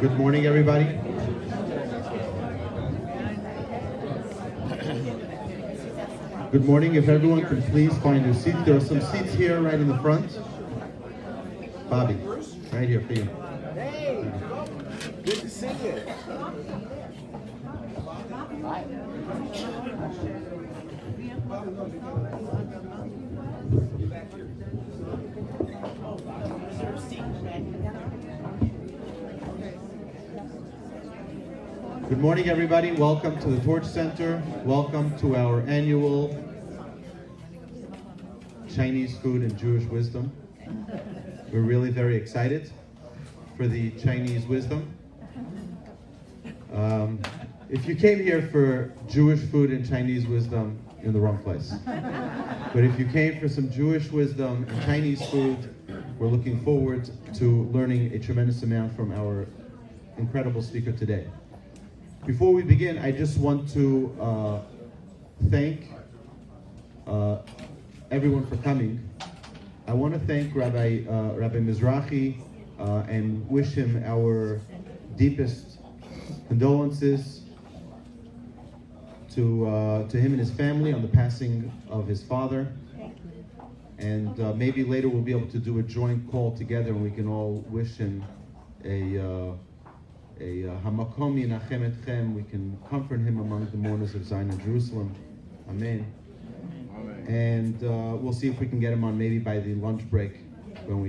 Good morning, everybody. Good morning. If everyone could please find your seats. There are some seats here right in the front. Bobby, right here for you. Hey, good to see you. Good morning, everybody. Welcome to the Torch Center. Welcome to our annual Chinese food and Jewish wisdom. We're really very excited for the Chinese wisdom. If you came here for Jewish food and Chinese wisdom, you're in the wrong place. But if you came for some Jewish wisdom and Chinese food, we're looking forward to learning a tremendous amount from our incredible speaker today. Before we begin, I just want to thank everyone for coming. I want to thank Rabbi Mizrahi and wish him our deepest condolences to him and his family on the passing of his father. And maybe later we'll be able to do a joint call together and we can all wish him a hamakom yinachem etchem. We can comfort him among the mourners of Zion and Jerusalem. Amen. And we'll see if we can get him on maybe by the lunch break when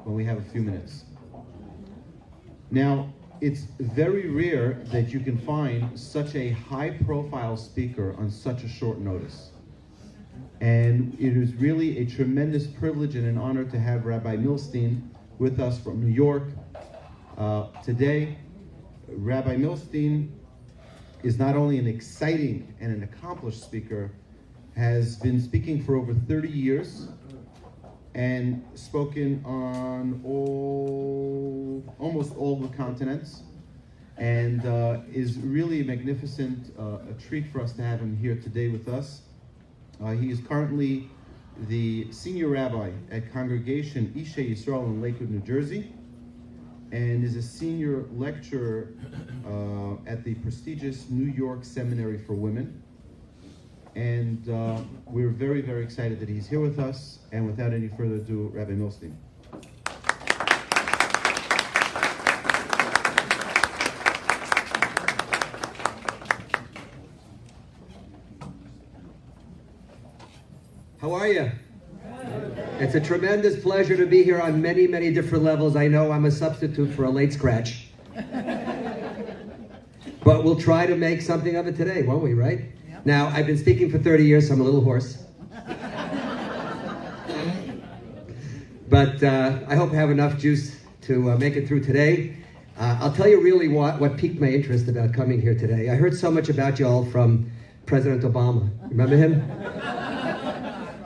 we have a few minutes. Now, it's very rare that you can find such a high-profile speaker on such a short notice. And it is really a tremendous privilege and an honor to have Rabbi Milstein with us from New York. Today, Rabbi Milstein is not only an exciting and an accomplished speaker, has been speaking for over 30 years and spoken on almost all the continents, and is really a magnificent a treat for us to have him here today with us. He is currently the senior rabbi at Congregation Ishe Yisrael in Lakewood, New Jersey, and is a senior lecturer at the prestigious New York Seminary for Women. And we're very, very excited that he's here with us. And without any further ado, Rabbi Milstein. How are you? It's a tremendous pleasure to be here on many, many different levels. I know I'm a substitute for a late scratch. But we'll try to make something of it today, won't we, right? Yep. Now, I've been speaking for 30 years, so I'm a little hoarse. But I hope I have enough juice to make it through today. I'll tell you really what piqued my interest about coming here today. I heard so much about you all from President Obama. Remember him?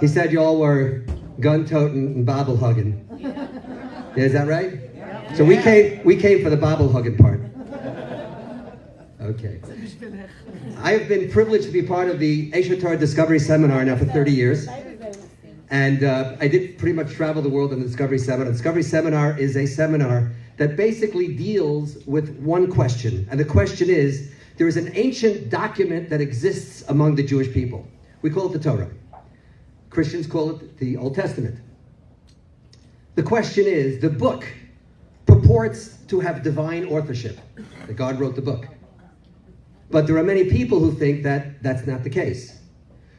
He said you all were gun-toting and bobble-hugging. Yeah, is that right? Yeah. So we came for the bobble-hugging part. Okay. I have been privileged to be part of the Torah Discovery Seminar now for 30 years. And I did pretty much travel the world on the Discovery Seminar. The Discovery Seminar is a seminar that basically deals with one question. And the question is, there is an ancient document that exists among the Jewish people. We call it the Torah. Christians call it the Old Testament. The question is, the book purports to have divine authorship, that God wrote the book. But there are many people who think that that's not the case.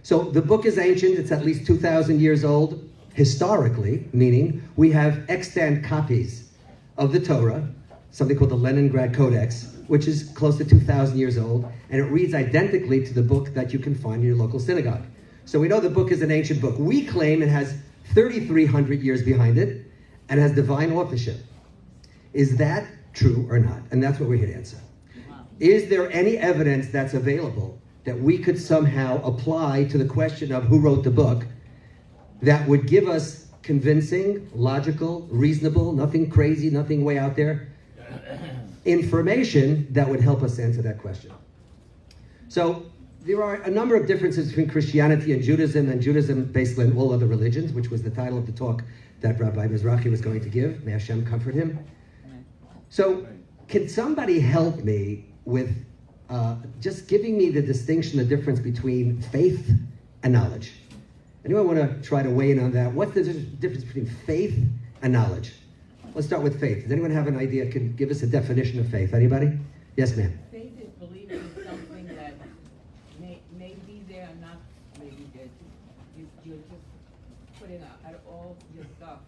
So the book is ancient, it's at least 2,000 years old, historically, meaning we have extant copies of the Torah, something called the Leningrad Codex, which is close to 2,000 years old, and it reads identically to the book that you can find in your local synagogue. So we know the book is an ancient book. We claim it has 3,300 years behind it and has divine authorship. Is that true or not? And that's what we're here to answer. Is there any evidence that's available that we could somehow apply to the question of who wrote the book that would give us convincing, logical, reasonable, nothing crazy, nothing way out there, information that would help us answer that question? So there are a number of differences between Christianity and Judaism basically in all other religions, which was the title of the talk that Rabbi Mizrahi was going to give. May Hashem comfort him. So can somebody help me with just giving me the distinction, the difference between faith and knowledge? Anyone want to try to weigh in on that? What's the difference between faith and knowledge? Let's start with faith. Does anyone have an idea? Can give us a definition of faith? Anybody? Yes, ma'am. Faith is believing in something that may be there or not may be there. You're just putting out all your stuff,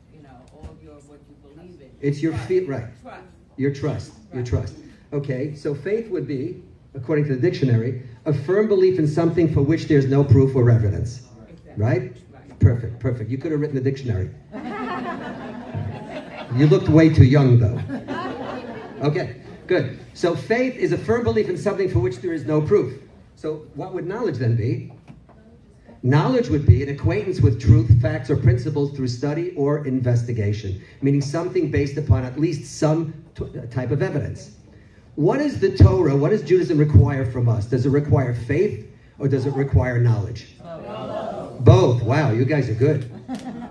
all your what you believe in. It's your faith, right? Trust. Your trust. Right. Your trust. Okay, so faith would be, according to the dictionary, a firm belief in something for which there's no proof or evidence. Exactly. Right? Perfect. You could have written the dictionary. You looked way too young, though. Okay, good. So faith is a firm belief in something for which there is no proof. So what would knowledge then be? Knowledge would be an acquaintance with truth, facts, or principles through study or investigation, meaning something based upon at least some type of evidence. What is the Torah, what does Judaism require from us? Does it require faith or does it require knowledge? Both. Wow, you guys are good.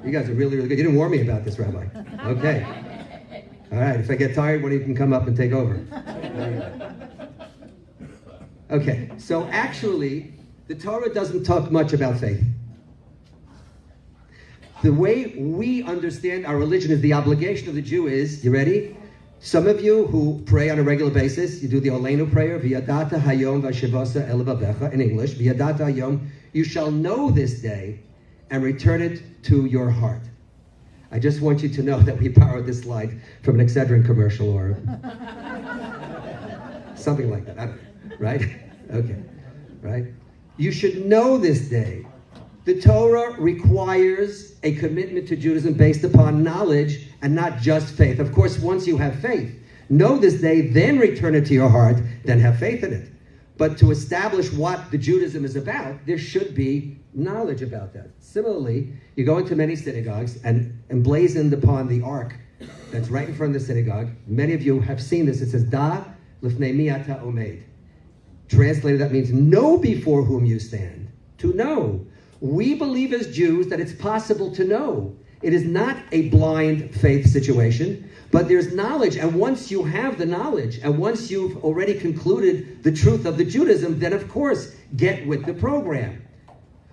You guys are really, really good. You didn't warn me about this, Rabbi. Okay. All right, if I get tired, one of you can come up and take over. Okay, so actually, the Torah doesn't talk much about faith. The way we understand our religion is the obligation of the Jew is, you ready? Some of you who pray on a regular basis, you do the Olenu prayer, V'yadata hayom v'shivasa el babecha, in English, V'yadata hayom, you shall know this day and return it to your heart. I just want you to know that we borrowed this slide from an Excedrin commercial or something like that. I don't know, right? Okay, right? You should know this day. The Torah requires a commitment to Judaism based upon knowledge and not just faith. Of course, once you have faith, know this day, then return it to your heart, then have faith in it. But to establish what the Judaism is about, there should be knowledge about that. Similarly, you go into many synagogues and emblazoned upon the ark that's right in front of the synagogue, many of you have seen this, it says, Da lifnei mi ata omed. Translated, that means know before whom you stand. To know. We believe as Jews that it's possible to know. It is not a blind faith situation, but there's knowledge. And once you have the knowledge, and once you've already concluded the truth of the Judaism, then of course, get with the program.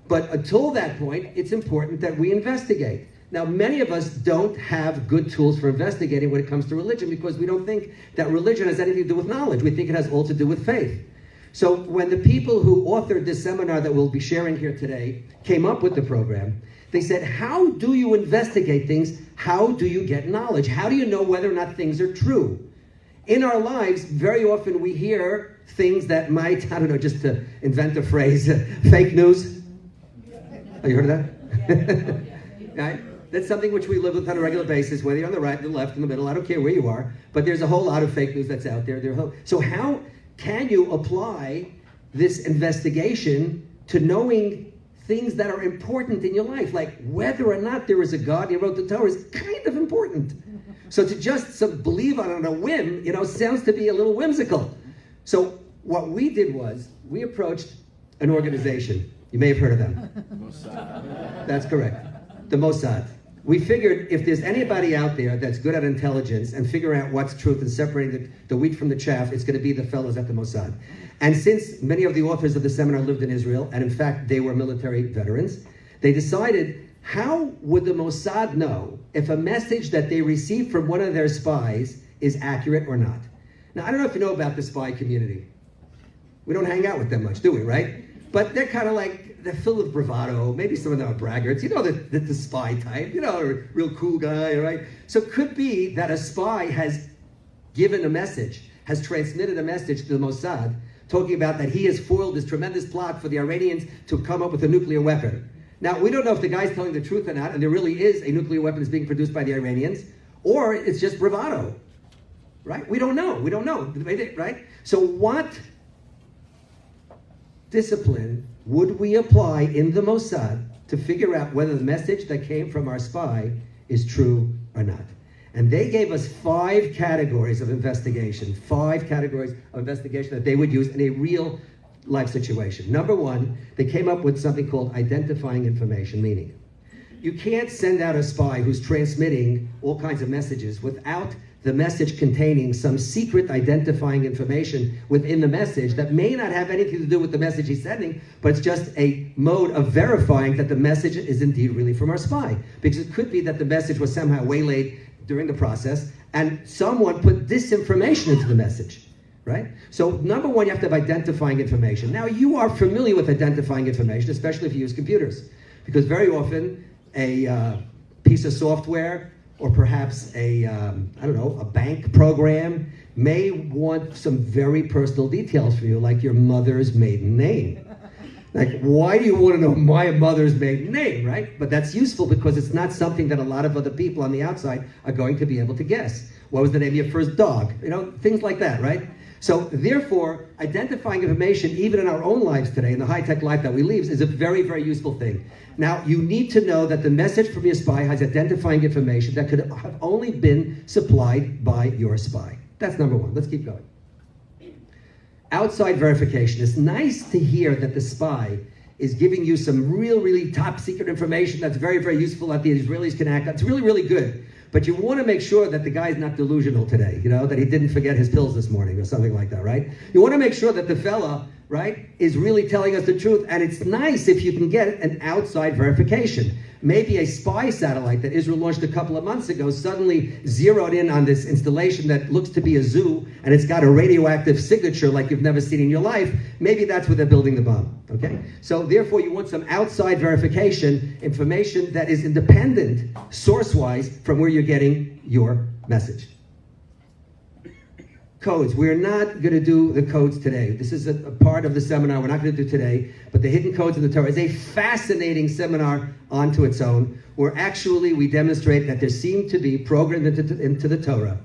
But until that point, it's important that we investigate. Now, many of us don't have good tools for investigating when it comes to religion because we don't think that religion has anything to do with knowledge. We think it has all to do with faith. So when the people who authored this seminar that we'll be sharing here today came up with the program, they said, how do you investigate things? How do you get knowledge? How do you know whether or not things are true? In our lives, very often we hear things that might, I don't know, just to invent a phrase, fake news. Oh, you heard of that? Right? That's something which we live with on a regular basis, whether you're on the right, the left, in the middle, I don't care where you are, but there's a whole lot of fake news that's out there. So how can you apply this investigation to knowing things that are important in your life? Like whether or not there is a God, he wrote the Torah, is kind of important. So to just believe on a whim, sounds to be a little whimsical. So what we did was, we approached an organization. You may have heard of them. Mossad. That's correct. The Mossad. We figured if there's anybody out there that's good at intelligence and figuring out what's truth and separating the wheat from the chaff, it's going to be the fellows at the Mossad. And since many of the authors of the seminar lived in Israel, and in fact they were military veterans, they decided, how would the Mossad know if a message that they received from one of their spies is accurate or not? Now, I don't know if you know about the spy community. We don't hang out with them much, do we, right? But they're kind of like, they're filled with bravado. Maybe some of them are braggarts. The spy type, a real cool guy, right? So it could be that a spy has given a message, has transmitted a message to the Mossad, talking about that he has foiled this tremendous plot for the Iranians to come up with a nuclear weapon. Now, we don't know if the guy's telling the truth or not, and there really is a nuclear weapon that's being produced by the Iranians, or it's just bravado, right? We don't know, right? So what discipline would we apply in the Mossad to figure out whether the message that came from our spy is true or not? And they gave us 5 categories of investigation, 5 categories of investigation that they would use in a real life situation. Number 1, they came up with something called identifying information, meaning You can't send out a spy who's transmitting all kinds of messages without the message containing some secret identifying information within the message that may not have anything to do with the message he's sending, but it's just a mode of verifying that the message is indeed really from our spy. Because it could be that the message was somehow waylaid during the process and someone put disinformation into the message, right? So number one, you have to have identifying information. Now, you are familiar with identifying information, especially if you use computers, because very often a piece of software or perhaps a bank program may want some very personal details for you, like your mother's maiden name. Like, why do you want to know my mother's maiden name, right? But that's useful because it's not something that a lot of other people on the outside are going to be able to guess. What was the name of your first dog? Things like that, right? So therefore, identifying information, even in our own lives today, in the high-tech life that we live, is a very, very useful thing. Now, you need to know that the message from your spy has identifying information that could have only been supplied by your spy. That's number one. Let's keep going. Outside verification. It's nice to hear that the spy is giving you some really top secret information that's very, very useful that the Israelis can act on. It's really, really good. But you want to make sure that the guy's not delusional today, that he didn't forget his pills this morning or something like that, right? You want to make sure that the fella, right, is really telling us the truth. And it's nice if you can get an outside verification. Maybe a spy satellite that Israel launched a couple of months ago suddenly zeroed in on this installation that looks to be a zoo, and it's got a radioactive signature like you've never seen in your life. Maybe that's where they're building the bomb, okay? So therefore, you want some outside verification, information that is independent, source-wise, from where you're getting your message. Codes. We're not going to do the codes today. This is a part of the seminar we're not going to do today, but the hidden codes of the Torah is a fascinating seminar onto its own, where actually we demonstrate that there seem to be programmed into the Torah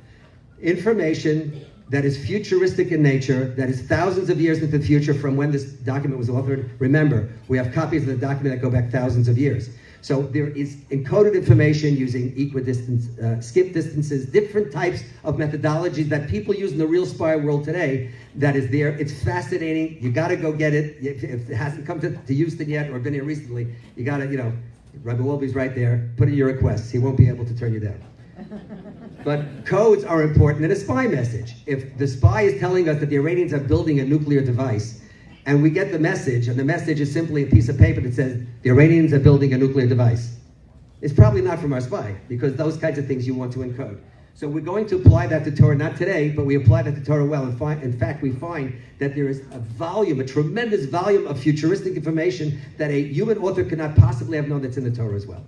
information that is futuristic in nature, that is thousands of years into the future from when this document was authored. Remember, we have copies of the document that go back thousands of years. So there is encoded information using equidistance, skip distances, different types of methodologies that people use in the real spy world today that is there. It's fascinating. You got to go get it. If it hasn't come to Houston yet or been here recently, you got to, Rabbi Wolbe's right there. Put in your requests. He won't be able to turn you down. But codes are important in a spy message. If the spy is telling us that the Iranians are building a nuclear device, and we get the message, and the message is simply a piece of paper that says, the Iranians are building a nuclear device. It's probably not from our spy, because those kinds of things you want to encode. So we're going to apply that to Torah, not today, but we apply that to Torah well. In fact, we find that there is a tremendous volume of futuristic information that a human author could not possibly have known that's in the Torah as well.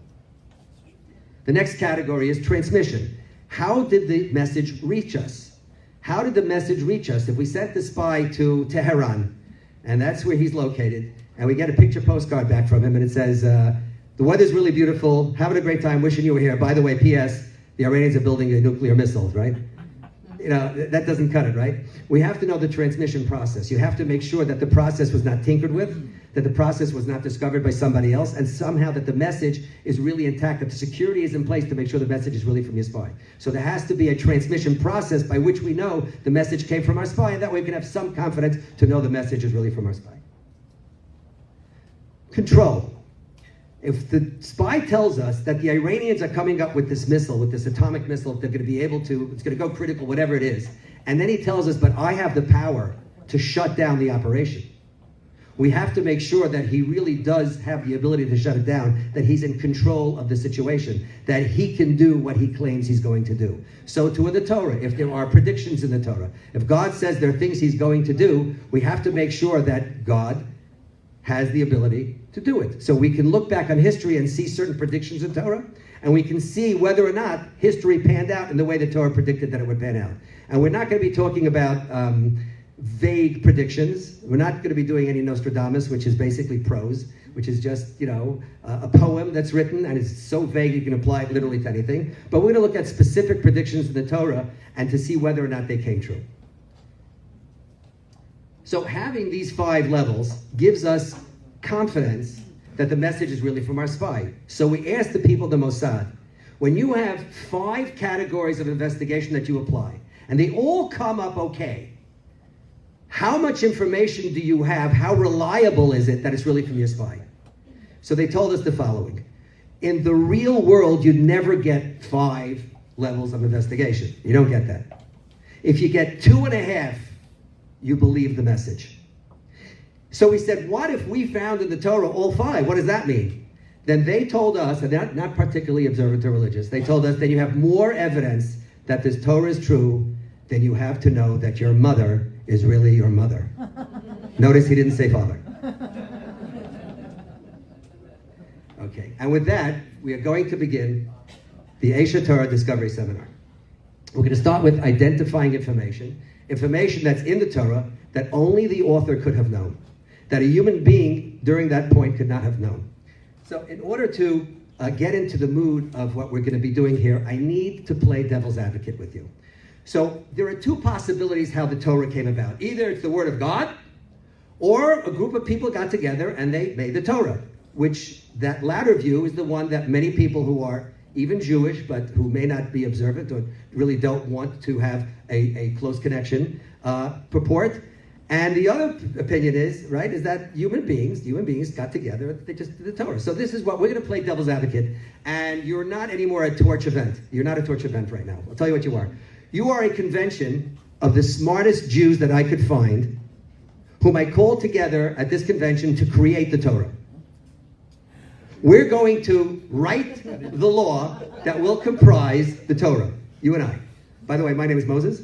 The next category is transmission. How did the message reach us? How did the message reach us? If we sent the spy to Tehran, and that's where he's located, and we get a picture postcard back from him, and it says, the weather's really beautiful, having a great time, wishing you were here. By the way, P.S., the Iranians are building a nuclear missile, right? That doesn't cut it, right? We have to know the transmission process. You have to make sure that the process was not tinkered with, that the process was not discovered by somebody else, and somehow that the message is really intact, that the security is in place to make sure the message is really from your spy. So there has to be a transmission process by which we know the message came from our spy, and that way we can have some confidence to know the message is really from our spy. Control. If the spy tells us that the Iranians are coming up with this missile, with this atomic missile, they're going to be able to, it's going to go critical, whatever it is, and then he tells us, but I have the power to shut down the operation. We have to make sure that he really does have the ability to shut it down, that he's in control of the situation, that he can do what he claims he's going to do. So too in the Torah, if there are predictions in the Torah, if God says there are things he's going to do, we have to make sure that God has the ability to do it. So we can look back on history and see certain predictions in Torah, and we can see whether or not history panned out in the way the Torah predicted that it would pan out. And we're not going to be talking about vague predictions. We're not going to be doing any Nostradamus, which is basically prose, which is just, a poem that's written, and it's so vague you can apply it literally to anything. But we're going to look at specific predictions in the Torah and to see whether or not they came true. So having these 5 levels gives us confidence that the message is really from our spy. So we ask the people of the Mossad, when you have 5 categories of investigation that you apply, and they all come up okay, how much information do you have? How reliable is it that it's really from your spy? So they told us the following. In the real world, you'd never get 5 levels of investigation. You don't get that. If you get 2.5, you believe the message. So we said, what if we found in the Torah all 5? What does that mean? Then they told us, and they're not particularly observant or religious, they told us that you have more evidence that this Torah is true than you have to know that your mother is really your mother. Notice he didn't say father. Okay, and with that, we are going to begin the Aish Torah Discovery Seminar. We're going to start with identifying information that's in the Torah that only the author could have known, that a human being during that point could not have known. So in order to get into the mood of what we're going to be doing here, I need to play devil's advocate with you. So there are 2 possibilities how the Torah came about. Either it's the Word of God, or a group of people got together and they made the Torah, which that latter view is the one that many people who are even Jewish, but who may not be observant or really don't want to have a close connection, purport. And the other opinion is, right, is that human beings got together, they just did the Torah. So this is what we're going to play devil's advocate. And you're not anymore a Torch event. You're not a Torch event right now. I'll tell you what you are. You are a convention of the smartest Jews that I could find, whom I called together at this convention to create the Torah. We're going to write the law that will comprise the Torah, you and I. By the way, my name is Moses.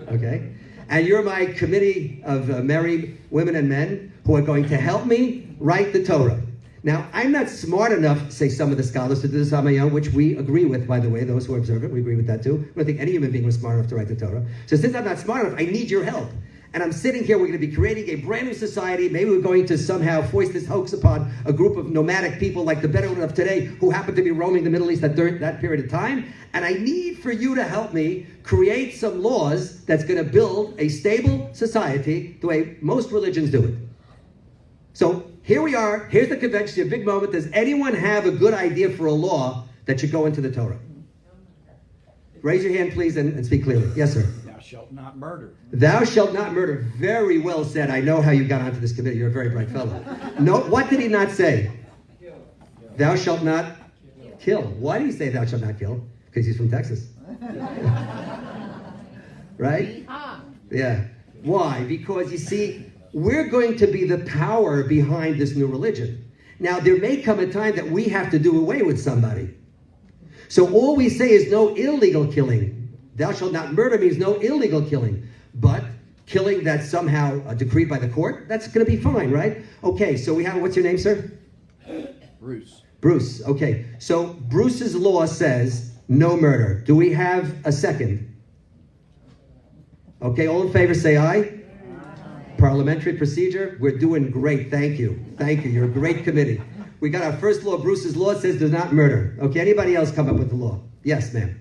Okay? And you're my committee of married women and men who are going to help me write the Torah. Now, I'm not smart enough, say some of the scholars, to do this on my own, which we agree with, by the way, those who are observant, we agree with that too. I don't think any human being was smart enough to write the Torah. So since I'm not smart enough, I need your help. And I'm sitting here, we're going to be creating a brand new society. Maybe we're going to somehow foist this hoax upon a group of nomadic people like the Bedouin of today who happen to be roaming the Middle East during that period of time. And I need for you to help me create some laws that's going to build a stable society the way most religions do it. So here we are. Here's the convention, a big moment. Does anyone have a good idea for a law that should go into the Torah? Raise your hand, please, and speak clearly. Yes, sir. Thou shalt not murder. Thou shalt not murder. Very well said. I know how you got onto this committee. You're a very bright fellow. No, what did he not say? Thou shalt not kill. Why did he say thou shalt not kill? Because he's from Texas. Right? Yeah. Why? Because you see, we're going to be the power behind this new religion. Now, there may come a time that we have to do away with somebody. So all we say is no illegal killing. Thou shalt not murder means no illegal killing. But killing that's somehow decreed by the court, that's going to be fine, right? Okay, so we have, what's your name, sir? Bruce. Bruce, okay. So Bruce's law says no murder. Do we have a second? Okay, all in favor say aye. Parliamentary procedure, we're doing great, thank you. Thank you, you're a great committee. We got our first law, Bruce's law says do not murder. Okay, anybody else come up with the law? Yes, ma'am.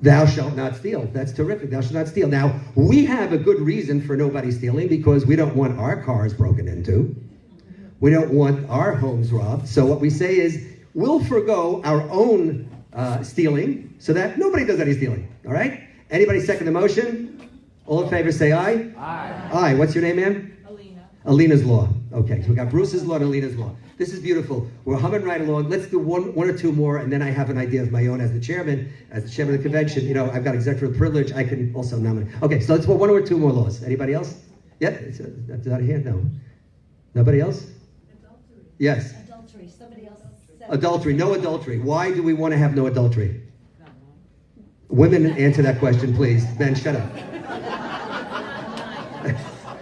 Thou shalt not steal. That's terrific. Thou shalt not steal. Now, we have a good reason for nobody stealing because we don't want our cars broken into. We don't want our homes robbed. So what we say is, we'll forego our own stealing so that nobody does any stealing. All right? Anybody second the motion? All in favor say aye. Aye. Aye. What's your name, ma'am? Alina's law. Okay, so we got Bruce's law and Alina's law. This is beautiful. We're humming right along. Let's do one or two more, and then I have an idea of my own as the chairman of the convention. You know, I've got executive privilege. I can also nominate. Okay, so let's do one or two more laws. Anybody else? Yeah, that's out of here. No. Nobody else? Adultery. Yes. Adultery. Somebody else said Adultery. No adultery. Why do we want to have no adultery? Women, answer that question, please. Ben, shut up.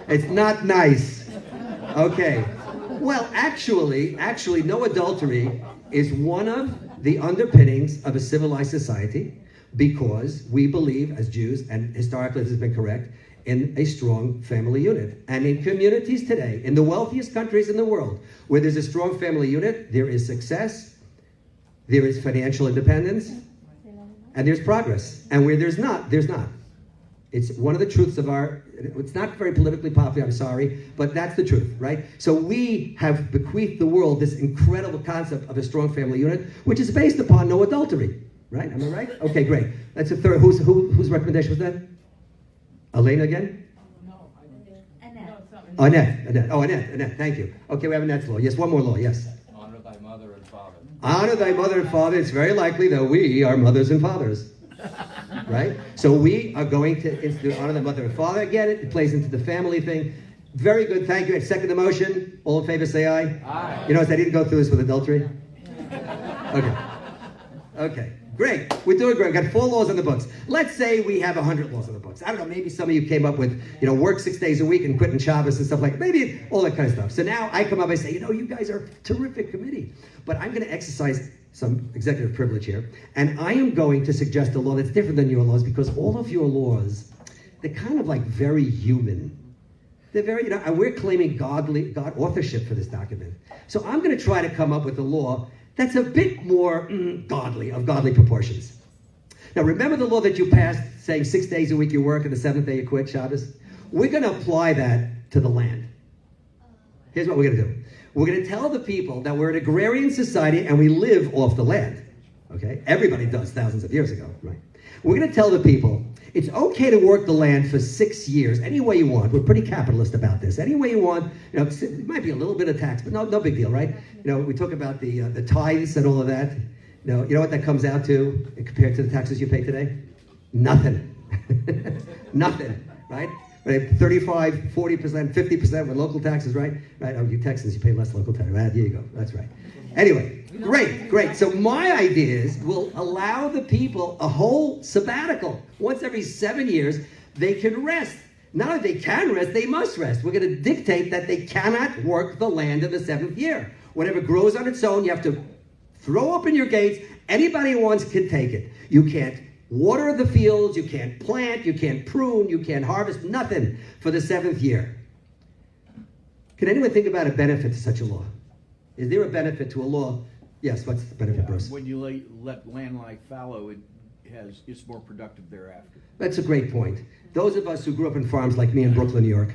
It's not nice. Okay. Well, actually, no adultery is one of the underpinnings of a civilized society because we believe as Jews, and historically this has been correct, in a strong family unit. And in communities today, in the wealthiest countries in the world, where there's a strong family unit, there is success, there is financial independence, and there's progress. And where there's not, there's not. It's one of the truths of it's not very politically popular, I'm sorry, but that's the truth, right? So we have bequeathed the world this incredible concept of a strong family unit, which is based upon no adultery, right? Am I right? Okay, great. That's a third. Whose recommendation was that? Elena again? No, Annette. Annette. Oh, Annette. Thank you. Okay, we have Annette's law. Yes, one more law. Yes. Honor thy mother. Honor thy mother and father. It's very likely that we are mothers and fathers. Right? So we are going to institute honor thy mother and father. Again, it plays into the family thing. Very good. Thank you. I second the motion. All in favor, say aye. Aye. You notice I didn't go through this with adultery? Okay. Okay. Great. We're doing great. We've got 4 laws on the books. Let's say we have 100 laws on the books. I don't know, maybe some of you came up with, work 6 days a week and quitting Shabbos and stuff like that. Maybe all that kind of stuff. So now I come up and say, you guys are a terrific committee. But I'm going to exercise some executive privilege here. And I am going to suggest a law that's different than your laws because all of your laws, they're kind of like very human. They're very, and we're claiming God authorship for this document. So I'm going to try to come up with a law that's a bit more godly, of godly proportions. Now remember the law that you passed saying 6 days a week you work and the 7th day you quit Shabbos? We're going to apply that to the land. Here's what we're going to do. We're going to tell the people that we're an agrarian society and we live off the land. Okay? Everybody does thousands of years ago, right? We're going to tell the people it's okay to work the land for 6 years, any way you want. We're pretty capitalist about this. Any way you want. It might be a little bit of tax, but no big deal, right? We talk about the tithes and all of that. You know what that comes out to compared to the taxes you pay today? Nothing. Nothing, right? 35, 40%, 50% with local taxes, right? Right? Oh, you Texans, you pay less local tax. Right, there you go. That's right. Anyway, great. So my idea is we'll allow the people a whole sabbatical. Once every 7 years, they can rest. Not only they can rest, they must rest. We're going to dictate that they cannot work the land in the 7th year. Whatever grows on its own, you have to throw open your gates. Anybody who wants can take it. You can't water the fields, you can't plant, you can't prune, you can't harvest, nothing for the 7th year. Can anyone think about a benefit to such a law? Is there a benefit to a law? Yes, what's the benefit, Bruce? When you let land lie fallow, it's more productive thereafter. That's a great point. Those of us who grew up in farms like me in Brooklyn, New York,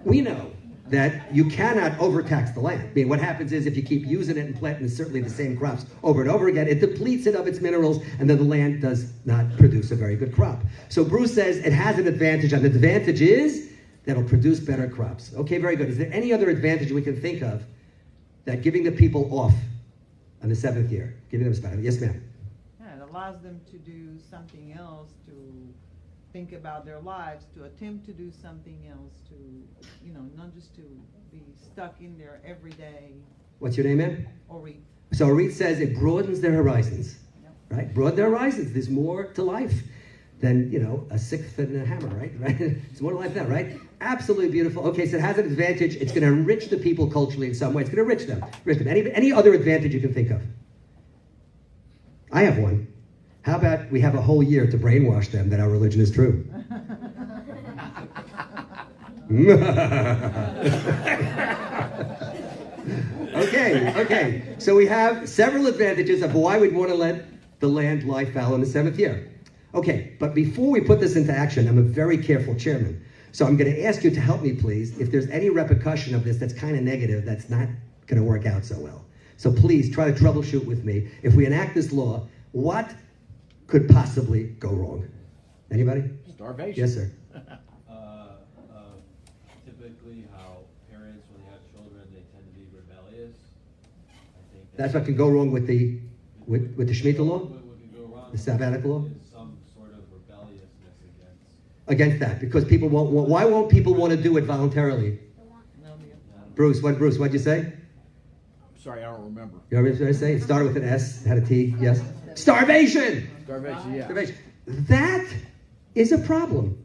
we know that you cannot overtax the land. I mean, what happens is if you keep using it and planting certainly the same crops over and over again, it depletes it of its minerals, and then the land does not produce a very good crop. So Bruce says it has an advantage, and the advantage is that it'll produce better crops. Okay, very good. Is there any other advantage we can think of that giving the people off on the 7th year, giving them a sabbatical? Yes, ma'am. Yeah, it allows them to do something else, to think about their lives, to attempt to do something else, to, not just to be stuck in their everyday. What's your name, ma'am? Orit. So Orit says it broadens their horizons, Yep. right? Broaden their horizons. There's more to life than, a sixth and a hammer, right? It's more to life than that, right? Absolutely beautiful. Okay, so it has an advantage. It's going to enrich the people culturally in some way. It's going to enrich them. Any other advantage you can think of? I have one. How about we have a whole year to brainwash them that our religion is true? Okay. So we have several advantages of why we'd want to let the land lie fallow in the 7th year. Okay, but before we put this into action, I'm a very careful chairman. So I'm going to ask you to help me, please, if there's any repercussion of this that's kind of negative, that's not going to work out so well. So please try to troubleshoot with me. If we enact this law, what could possibly go wrong? Anybody? Starvation. Yes, sir. Typically how parents, when they have children, they tend to be rebellious. I think That's what can go wrong with the Shemitah law? What could go wrong The sabbatical law? is some sort of rebelliousness Against that, because people won't. Why won't people want to do it voluntarily? Bruce, what'd you say? Sorry, I don't remember. You know what I say? It started with an S, had a T, yes? Starvation! Starvation, yeah. Starvation. That is a problem.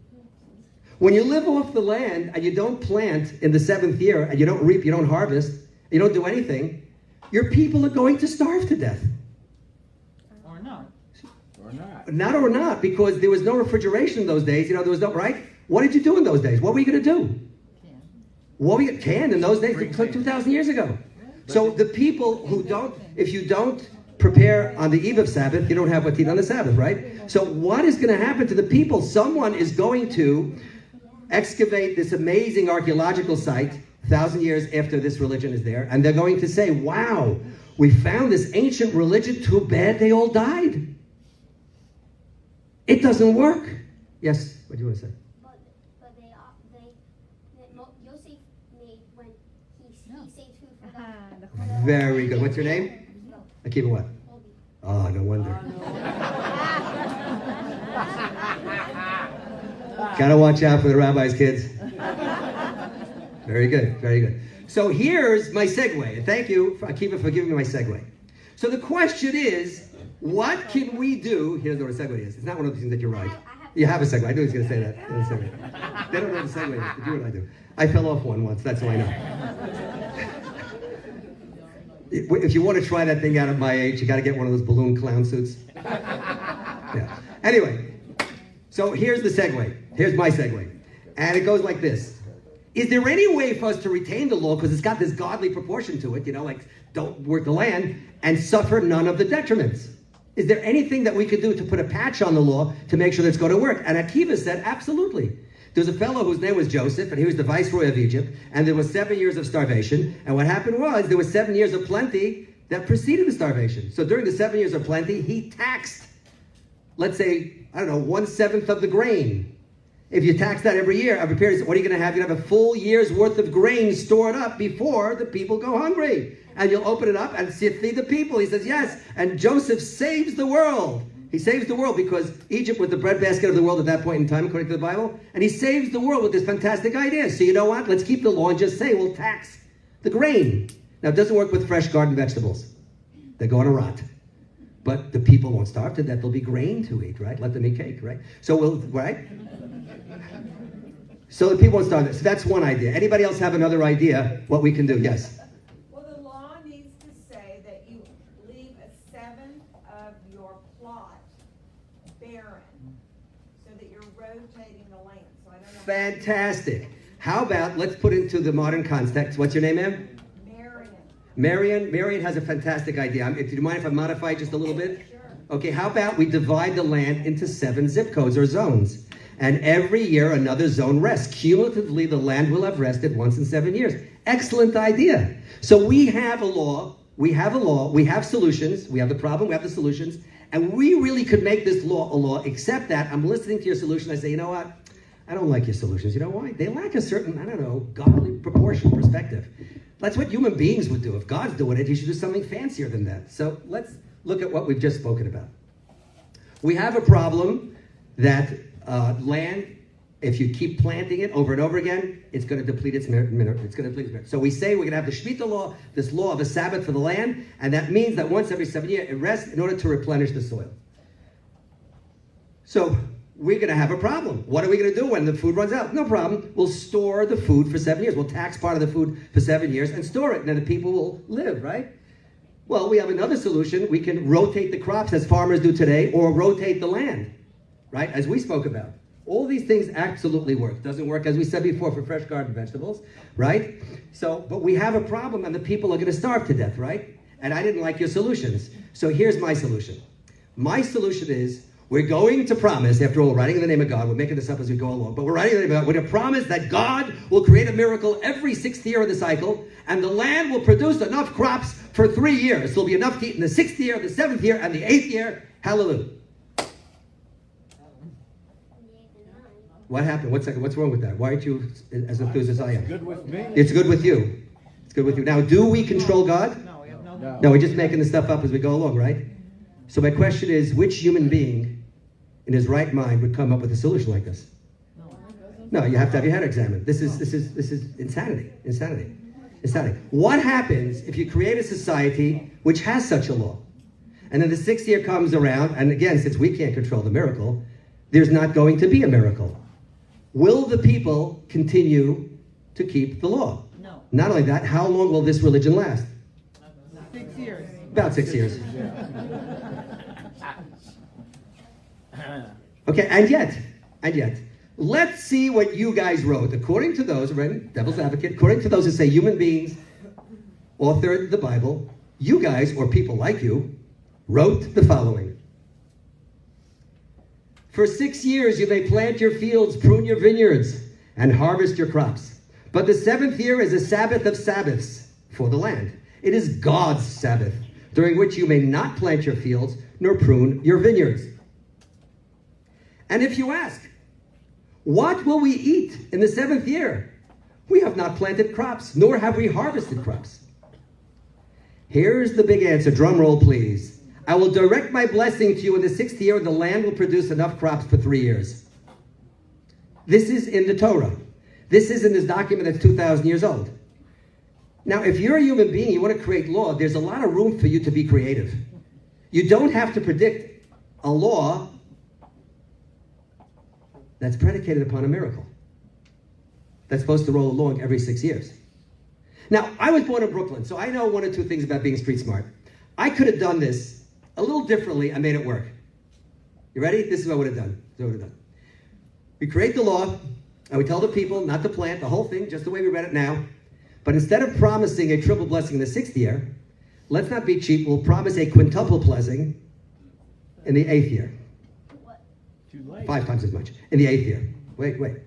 When you live off the land and you don't plant in the 7th year, and you don't reap, you don't harvest, you don't do anything, your people are going to starve to death. Or not. Or not. Not or not, because there was no refrigeration in those days. There was no, right? What did you do in those days? What were you going to do? What were you canned in those days? It's like 2,000 years ago. So the people who don't, if you don't prepare on the eve of Sabbath, you don't have what to eat on the Sabbath, right? So what is going to happen to the people? Someone is going to excavate this amazing archaeological site 1,000 years after this religion is there, and they're going to say, wow, we found this ancient religion, too bad they all died. It doesn't work. Yes, what do you want to say? But Yosef made, when he Very good. What's your name? Akiva what? Oh, no wonder. Gotta watch out for the rabbi's kids. Very good, very good. So here's my segue. Thank you, Akiva, for giving me my segue. So the question is, what can we do? He doesn't know what a segue is. It's not one of the things that you write. You have a segue. I knew he was going to say that. They don't know what a segue is, but you and I do. I fell off one once, that's all I know. If you want to try that thing out at my age, you got to get one of those balloon clown suits. Yeah. Anyway, so here's the segue. Here's my segue. And it goes like this. Is there any way for us to retain the law, because it's got this godly proportion to it, like don't work the land, and suffer none of the detriments? Is there anything that we could do to put a patch on the law to make sure that it's going to work? And Akiva said, absolutely. There was a fellow whose name was Joseph, and he was the viceroy of Egypt, and there was 7 years of starvation. And what happened was, there was 7 years of plenty that preceded the starvation. So during the 7 years of plenty, he taxed, let's say, 1/7 of the grain. If you tax that every year, every period, what are you going to have? You're going to have a full year's worth of grain stored up before the people go hungry. And you'll open it up and feed the people. He says, yes. And Joseph saves the world. He saves the world because Egypt was the breadbasket of the world at that point in time, according to the Bible. And he saves the world with this fantastic idea. So you know what? Let's keep the law and just say we'll tax the grain. Now, it doesn't work with fresh garden vegetables. They're going to rot. But the people won't starve to death. There'll be grain to eat, right? Let them eat cake, right? So right? So the people won't starve. So that's one idea. Anybody else have another idea what we can do? Yes? Well, the law needs to say that you leave 1/7 of your plot barren so that you're rotating the land. So I don't know. Fantastic. How about, let's put into the modern context. What's your name, ma'am? Marion has a fantastic idea. Do you mind if I modify it just a little bit? Sure. Okay, how about we divide the land into 7 zip codes or zones? And every year another zone rests. Cumulatively, the land will have rested once in 7 years. Excellent idea. So we have a law, we have solutions, we have the problem, we have the solutions, and we really could make this law a law, except that I'm listening to your solution, I say, you know what? I don't like your solutions. You know why? They lack a certain, godly proportion, perspective. That's what human beings would do. If God's doing it, he should do something fancier than that. So let's look at what we've just spoken about. We have a problem that land, if you keep planting it over and over again, it's going to deplete its merit. So we say we're going to have the Shemitah law, this law of a Sabbath for the land, and that means that once every 7 years it rests in order to replenish the soil. So we're going to have a problem. What are we going to do when the food runs out? No problem. We'll store the food for 7 years. We'll tax part of the food for 7 years and store it, and then the people will live, right? Well, we have another solution. We can rotate the crops as farmers do today, or rotate the land, right, as we spoke about. All these things absolutely work. Doesn't work, as we said before, for fresh garden vegetables, right? So, but we have a problem, and the people are going to starve to death, right? And I didn't like your solutions. So here's my solution. My solution is, we're going to promise, after all, writing in the name of God, we're making this up as we go along, but we're writing in the name of God, we're going to promise that God will create a miracle every 6th year of the cycle, and the land will produce enough crops for 3 years. So there'll be enough to eat in the 6th year, the 7th year, and the 8th year. Hallelujah. What happened? What's wrong with that? Why aren't you as enthused as I am? Good with me. It's good with you. It's good with you. Now, do we control God? No, we have No, we're just making this stuff up as we go along, right? So my question is, which human being in his right mind would come up with a solution like this? No, you have to have your head examined. This is insanity. Insanity. What happens if you create a society which has such a law? And then the 6th year comes around, and again, since we can't control the miracle, there's not going to be a miracle. Will the people continue to keep the law? No. Not only that, how long will this religion last? 6 years. About 6 years. Okay, and yet, let's see what you guys wrote. According to those, right, devil's advocate, according to those who say human beings authored the Bible, you guys, or people like you, wrote the following. For 6 years you may plant your fields, prune your vineyards, and harvest your crops. But the 7th year is a Sabbath of Sabbaths for the land. It is God's Sabbath, during which you may not plant your fields, nor prune your vineyards. And if you ask, what will we eat in the 7th year? We have not planted crops, nor have we harvested crops. Here's the big answer. Drum roll, please. I will direct my blessing to you in the 6th year, and the land will produce enough crops for 3 years. This is in the Torah. This is in this document that's 2,000 years old. Now, if you're a human being, you want to create law, there's a lot of room for you to be creative. You don't have to predict a law that's predicated upon a miracle that's supposed to roll along every 6 years. Now, I was born in Brooklyn, so I know 1 or 2 things about being street smart. I could have done this a little differently and made it work. You ready? This is what I would have done. This is what I would have done. We create the law, and we tell the people not to plant the whole thing, just the way we read it now. But instead of promising a triple blessing in the 6th year, let's not be cheap. We'll promise a quintuple blessing in the 8th year. Too late. 5 times as much in the 8th year. Wait.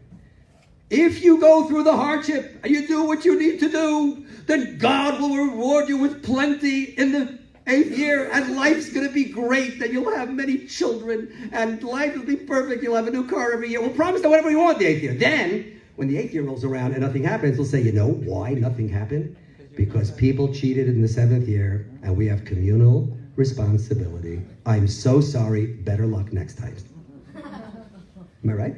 If you go through the hardship and you do what you need to do, then God will reward you with plenty in the 8th year, and life's going to be great, and you'll have many children, and life will be perfect. You'll have a new car every year. We'll promise that whatever you want the 8th year. Then, when the 8th year rolls around and nothing happens, we'll say, you know why nothing happened? Because people cheated in the 7th year, and we have communal responsibility. I'm so sorry. Better luck next time. Am I right?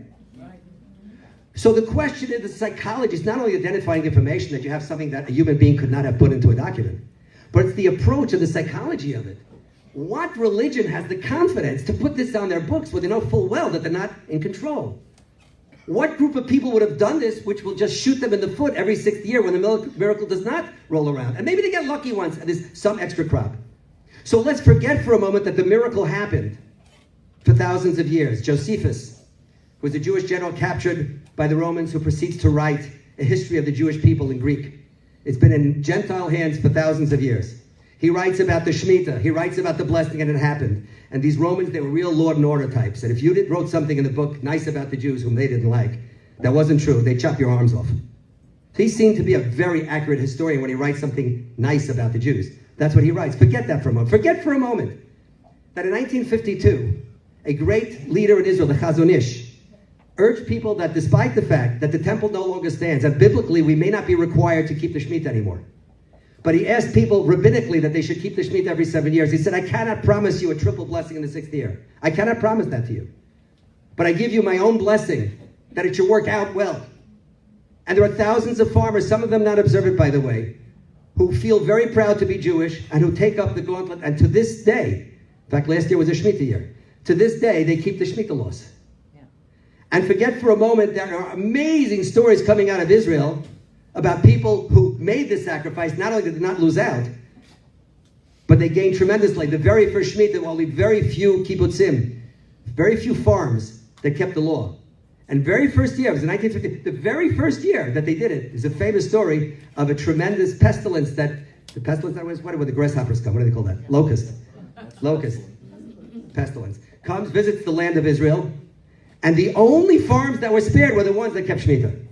So the question is, the psychology is not only identifying information that you have something that a human being could not have put into a document, but it's the approach and the psychology of it. What religion has the confidence to put this on their books where they know full well that they're not in control? What group of people would have done this which will just shoot them in the foot every 6th year when the miracle does not roll around? And maybe they get lucky once and there's some extra crop. So let's forget for a moment that the miracle happened for thousands of years. Josephus was a Jewish general captured by the Romans who proceeds to write a history of the Jewish people in Greek. It's been in Gentile hands for thousands of years. He writes about the Shemitah. He writes about the blessing, and it happened. And these Romans, they were real law and order types. And if you wrote something in the book nice about the Jews whom they didn't like, that wasn't true. They'd chop your arms off. He seemed to be a very accurate historian when he writes something nice about the Jews. That's what he writes. Forget that for a moment. Forget for a moment that in 1952, a great leader in Israel, the Chazon Ish, urged people that despite the fact that the temple no longer stands, and biblically we may not be required to keep the Shemitah anymore, but he asked people rabbinically that they should keep the Shemitah every 7 years. He said, I cannot promise you a triple blessing in the 6th year. I cannot promise that to you. But I give you my own blessing that it should work out well. And there are thousands of farmers, some of them not observant by the way, who feel very proud to be Jewish and who take up the gauntlet. And to this day, in fact last year was a Shemitah year, to this day they keep the Shemitah laws. And forget for a moment, there are amazing stories coming out of Israel about people who made this sacrifice. Not only did they not lose out, but they gained tremendously. The very first Shemitah, there were only very few kibbutzim, very few farms that kept the law. And very first year, it was in 1950, the very first year that they did it, is a famous story of a tremendous pestilence that, the pestilence that was, what were the grasshoppers come? What do they call that? Locust. Pestilence. Comes, visits the land of Israel, and the only farms that were spared were the ones that kept Shemitah.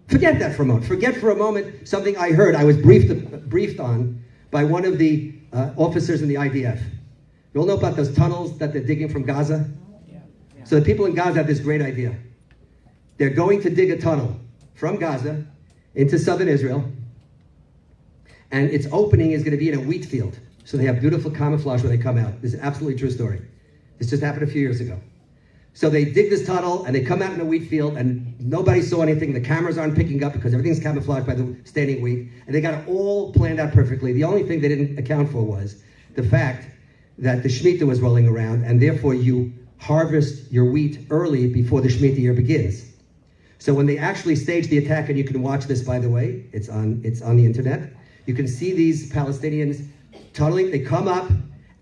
Forget that for a moment. Forget for a moment something I heard. I was briefed on by one of the officers in the IDF. You all know about those tunnels that they're digging from Gaza? Yeah. So the people in Gaza have this great idea. They're going to dig a tunnel from Gaza into southern Israel, and its opening is going to be in a wheat field. So they have beautiful camouflage when they come out. This is an absolutely true story. This just happened a few years ago. So they dig this tunnel, and they come out in a wheat field, and nobody saw anything. The cameras aren't picking up because everything's camouflaged by the standing wheat. And they got it all planned out perfectly. The only thing they didn't account for was the fact that the Shemitah was rolling around, and therefore you harvest your wheat early before the Shemitah year begins. So when they actually staged the attack, and you can watch this, by the way, it's on the internet, you can see these Palestinians tunneling. They come up,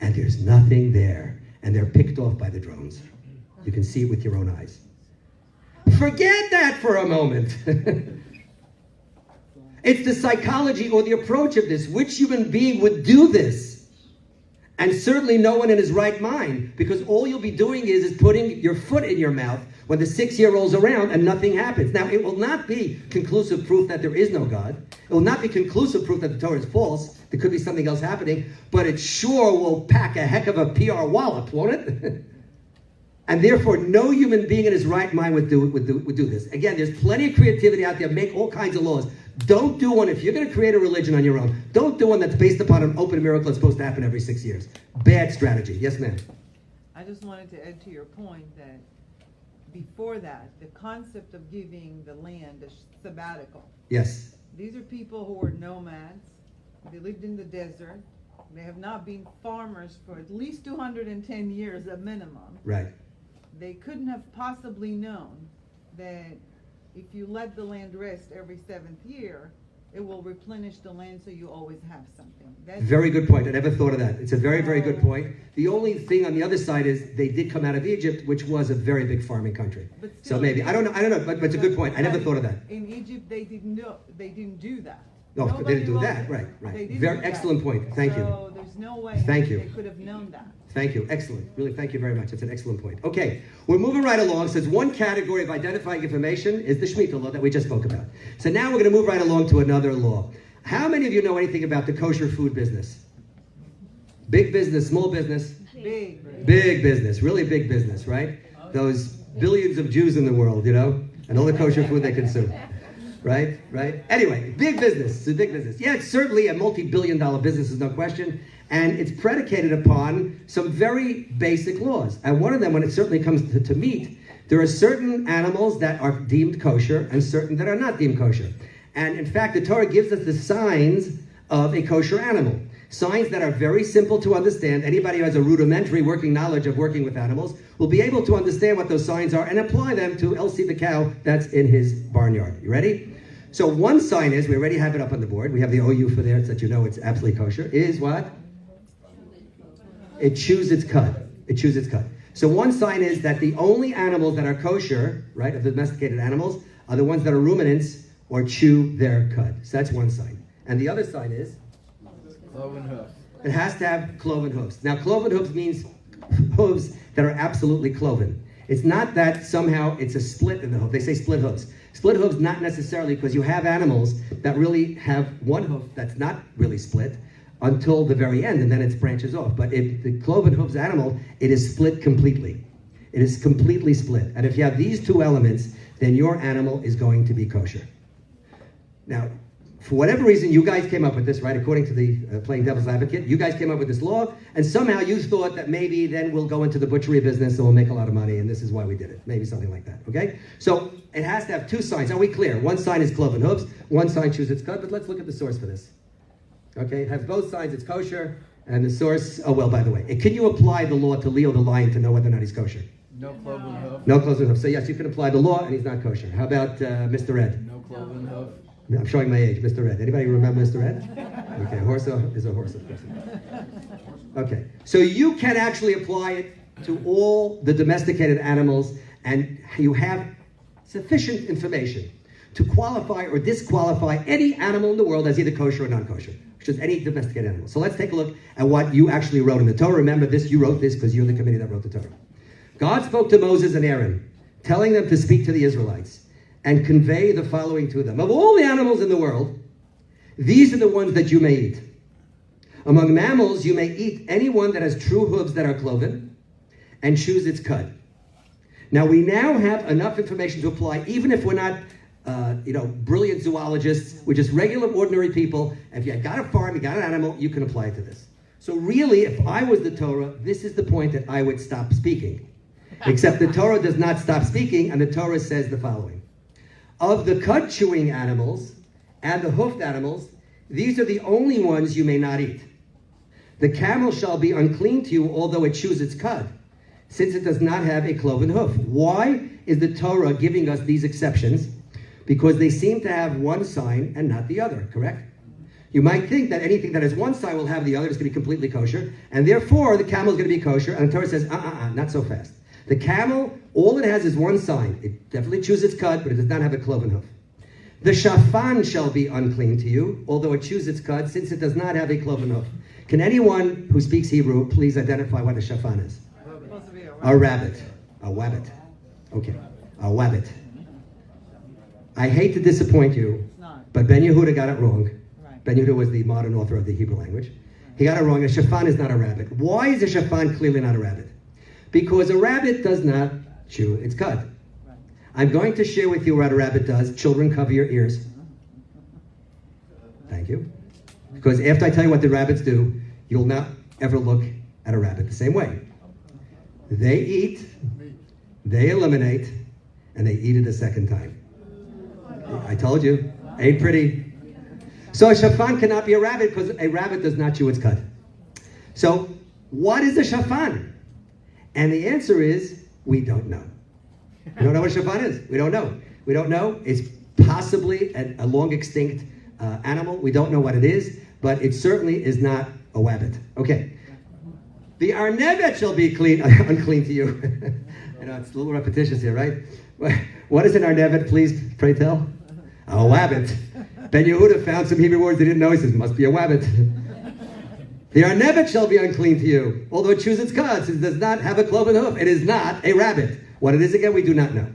and there's nothing there, and they're picked off by the drones. You can see it with your own eyes. Forget that for a moment. It's the psychology or the approach of this. Which human being would do this? And certainly no one in his right mind, because all you'll be doing is putting your foot in your mouth when the 6th year rolls around and nothing happens. Now, it will not be conclusive proof that there is no God. It will not be conclusive proof that the Torah is false. There could be something else happening, but it sure will pack a heck of a PR wallop, won't it? And therefore, no human being in his right mind would do this. Again, there's plenty of creativity out there. Make all kinds of laws. Don't do one. If you're going to create a religion on your own, don't do one that's based upon an open miracle that's supposed to happen every 6 years. Bad strategy. Yes, ma'am. I just wanted to add to your point that before that, the concept of giving the land a sabbatical. Yes. These are people who were nomads. They lived in the desert. They have not been farmers for at least 210 years at minimum. Right. They couldn't have possibly known that if you let the land rest every 7th year, it will replenish the land so you always have something. That's Very good point. I never thought of that. It's a very, very good point. The only thing on the other side is they did come out of Egypt, which was a very big farming country. But So still- maybe, I don't know, but it's a good point. I never thought of that. In Egypt, they didn't do that. No, they Nobody didn't do that. wanted- Right, they right. didn't Very do that. excellent point. Thank you. So there's no way Thank you. they could have known that. Thank you. Excellent. Really, thank you very much. That's an excellent point. Okay, we're moving right along. So one category of identifying information is the Shemitah law that we just spoke about. So now we're going to move right along to another law. How many of you know anything about the kosher food business? Big business, small business? Big. Big business, really big business, right? Those billions of Jews in the world, you know, and all the kosher food they consume. Right? Anyway, big business. It's a big business. Yeah, it's certainly a multi-billion-dollar business, there's no question. And it's predicated upon some very basic laws. And one of them, when it certainly comes to meat, there are certain animals that are deemed kosher and certain that are not deemed kosher. And in fact, the Torah gives us the signs of a kosher animal. Signs that are very simple to understand. Anybody who has a rudimentary working knowledge of working with animals will be able to understand what those signs are and apply them to Elsie the cow that's in his barnyard. You ready? So one sign is, we already have it up on the board, we have the OU for there so that you know it's absolutely kosher, is what? It chews its cud. It chews its cud. So one sign is that the only animals that are kosher, right, of the domesticated animals, are the ones that are ruminants or chew their cud. So that's one sign. And the other sign is? Cloven hoof. It has to have cloven hooves. Now, cloven hooves means hooves that are absolutely cloven. It's not that somehow it's a split in the hoof. They say split hooves. Split hooves not necessarily, because you have animals that really have one hoof that's not really split until the very end, and then it branches off. But if the cloven hooves animal, it is split completely. It is completely split. And if you have these two elements, then your animal is going to be kosher. Now, for whatever reason, you guys came up with this, right? According to the playing devil's advocate, you guys came up with this law, and somehow you thought that maybe then we'll go into the butchery business and we'll make a lot of money, and this is why we did it. Maybe something like that, okay? So it has to have two signs. Are we clear? One sign is cloven hooves, one sign chews its cud, but let's look at the source for this. Okay, it has both signs, it's kosher, and the source, oh well, by the way, can you apply the law to Leo the lion to know whether or not he's kosher? No cloven hoof. No cloven hoof. So yes, you can apply the law, and he's not kosher. How about Mr. Ed? No cloven hoof. I'm showing my age, Mr. Ed. Anybody remember Mr. Ed? Okay, horse is a horse, of course. Okay, so you can actually apply it to all the domesticated animals, and you have sufficient information to qualify or disqualify any animal in the world as either kosher or non-kosher, which is any domesticated animal. So let's take a look at what you actually wrote in the Torah. Remember this, you wrote this because you're the committee that wrote the Torah. God spoke to Moses and Aaron, telling them to speak to the Israelites and convey the following to them. Of all the animals in the world, these are the ones that you may eat. Among mammals, you may eat any one that has true hooves that are cloven and chews its cud. Now, we now have enough information to apply, even if we're not brilliant zoologists, we're just regular, ordinary people. If you got a farm, you got an animal, you can apply it to this. So really, if I was the Torah, this is the point that I would stop speaking. Except the Torah does not stop speaking, and the Torah says the following. Of the cud-chewing animals and the hoofed animals, these are the only ones you may not eat. The camel shall be unclean to you, although it chews its cud, since it does not have a cloven hoof. Why is the Torah giving us these exceptions? Because they seem to have one sign and not the other, correct? You might think that anything that has one sign will have the other. It's going to be completely kosher, and therefore the camel is going to be kosher, and the Torah says, not so fast. The camel, all it has is one sign. It definitely chews its cud, but it does not have a cloven hoof. The shafan shall be unclean to you, although it chews its cud, since it does not have a cloven hoof. Can anyone who speaks Hebrew please identify what a shafan is? A rabbit. A wabbit. Okay. A wabbit. I hate to disappoint you, but Ben Yehuda got it wrong. Right. Ben Yehuda was the modern author of the Hebrew language. He got it wrong. A shafan is not a rabbit. Why is a shafan clearly not a rabbit? Because a rabbit does not chew its cud. I'm going to share with you what a rabbit does. Children, cover your ears. Thank you. Because after I tell you what the rabbits do, you'll not ever look at a rabbit the same way. They eat, they eliminate, and they eat it a second time. I told you, ain't pretty. So a shafan cannot be a rabbit because a rabbit does not chew its cud. So what is a shafan? And the answer is, we don't know. We don't know what a shafan is. We don't know. We don't know. It's possibly a long extinct animal. We don't know what it is, but it certainly is not a wabbit. Okay. The arnevet shall be unclean to you. I know it's a little repetitious here, right? What is an arnevet, please, pray tell? A wabbit. Ben Yehuda found some Hebrew words he didn't know. He says, must be a wabbit. The arnevet shall be unclean to you, although it chews its cuds. It does not have a cloven hoof. It is not a rabbit. What it is again, we do not know.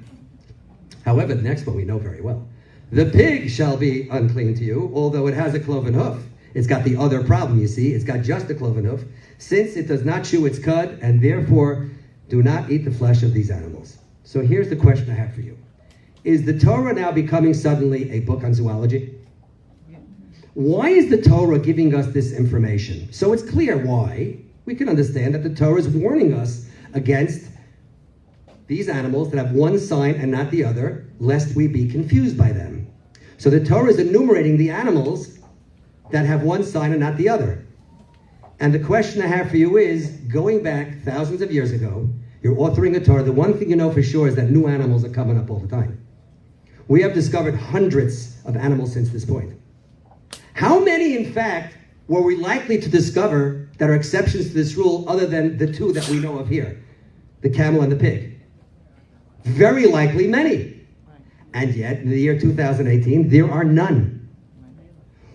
However, the next one we know very well. The pig shall be unclean to you, although it has a cloven hoof. It's got the other problem, you see. It's got just a cloven hoof, since it does not chew its cud, and therefore do not eat the flesh of these animals. So here's the question I have for you. Is the Torah now becoming suddenly a book on zoology? Why is the Torah giving us this information? So it's clear why. We can understand that the Torah is warning us against these animals that have one sign and not the other, lest we be confused by them. So the Torah is enumerating the animals that have one sign and not the other. And the question I have for you is, going back thousands of years ago, you're authoring the Torah, the one thing you know for sure is that new animals are coming up all the time. We have discovered hundreds of animals since this point. How many, in fact, were we likely to discover that are exceptions to this rule other than the two that we know of here? The camel and the pig. Very likely many. And yet, in the year 2018, there are none.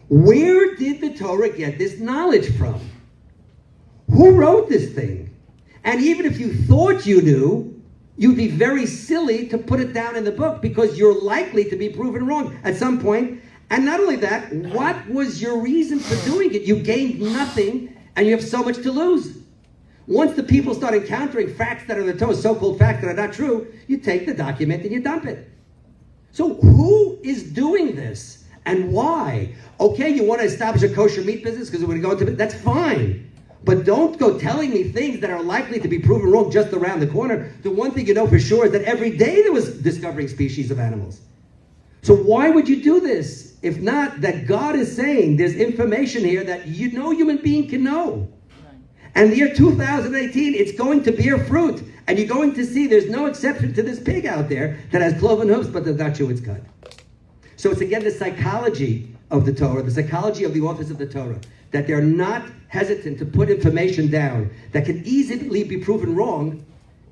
Where did the Torah get this knowledge from? Who wrote this thing? And even if you thought you knew, you'd be very silly to put it down in the book because you're likely to be proven wrong at some point. And not only that, what was your reason for doing it? You gained nothing, and you have so much to lose. Once the people start encountering facts that are the Torah, so-called facts that are not true, you take the document and you dump it. So who is doing this, and why? Okay, you want to establish a kosher meat business because we're going to go into it? That's fine. But don't go telling me things that are likely to be proven wrong just around the corner. The one thing you know for sure is that every day there was discovering species of animals. So why would you do this? If not that God is saying there's information here that no human being can know. And the year 2018, it's going to bear fruit. And you're going to see there's no exception to this pig out there that has cloven hooves but does not chew its cud. So it's again the psychology of the Torah, the psychology of the authors of the Torah, that they're not hesitant to put information down that can easily be proven wrong,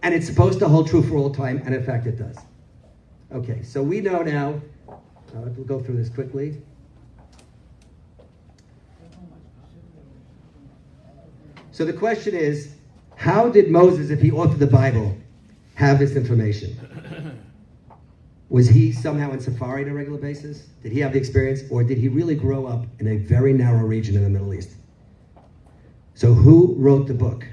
and it's supposed to hold true for all time, and in fact it does. Okay, so we know now. We'll go through this quickly. So the question is, how did Moses, if he authored the Bible, have this information? Was he somehow in safari on a regular basis? Did he have the experience? Or did he really grow up in a very narrow region in the Middle East? So who wrote the book?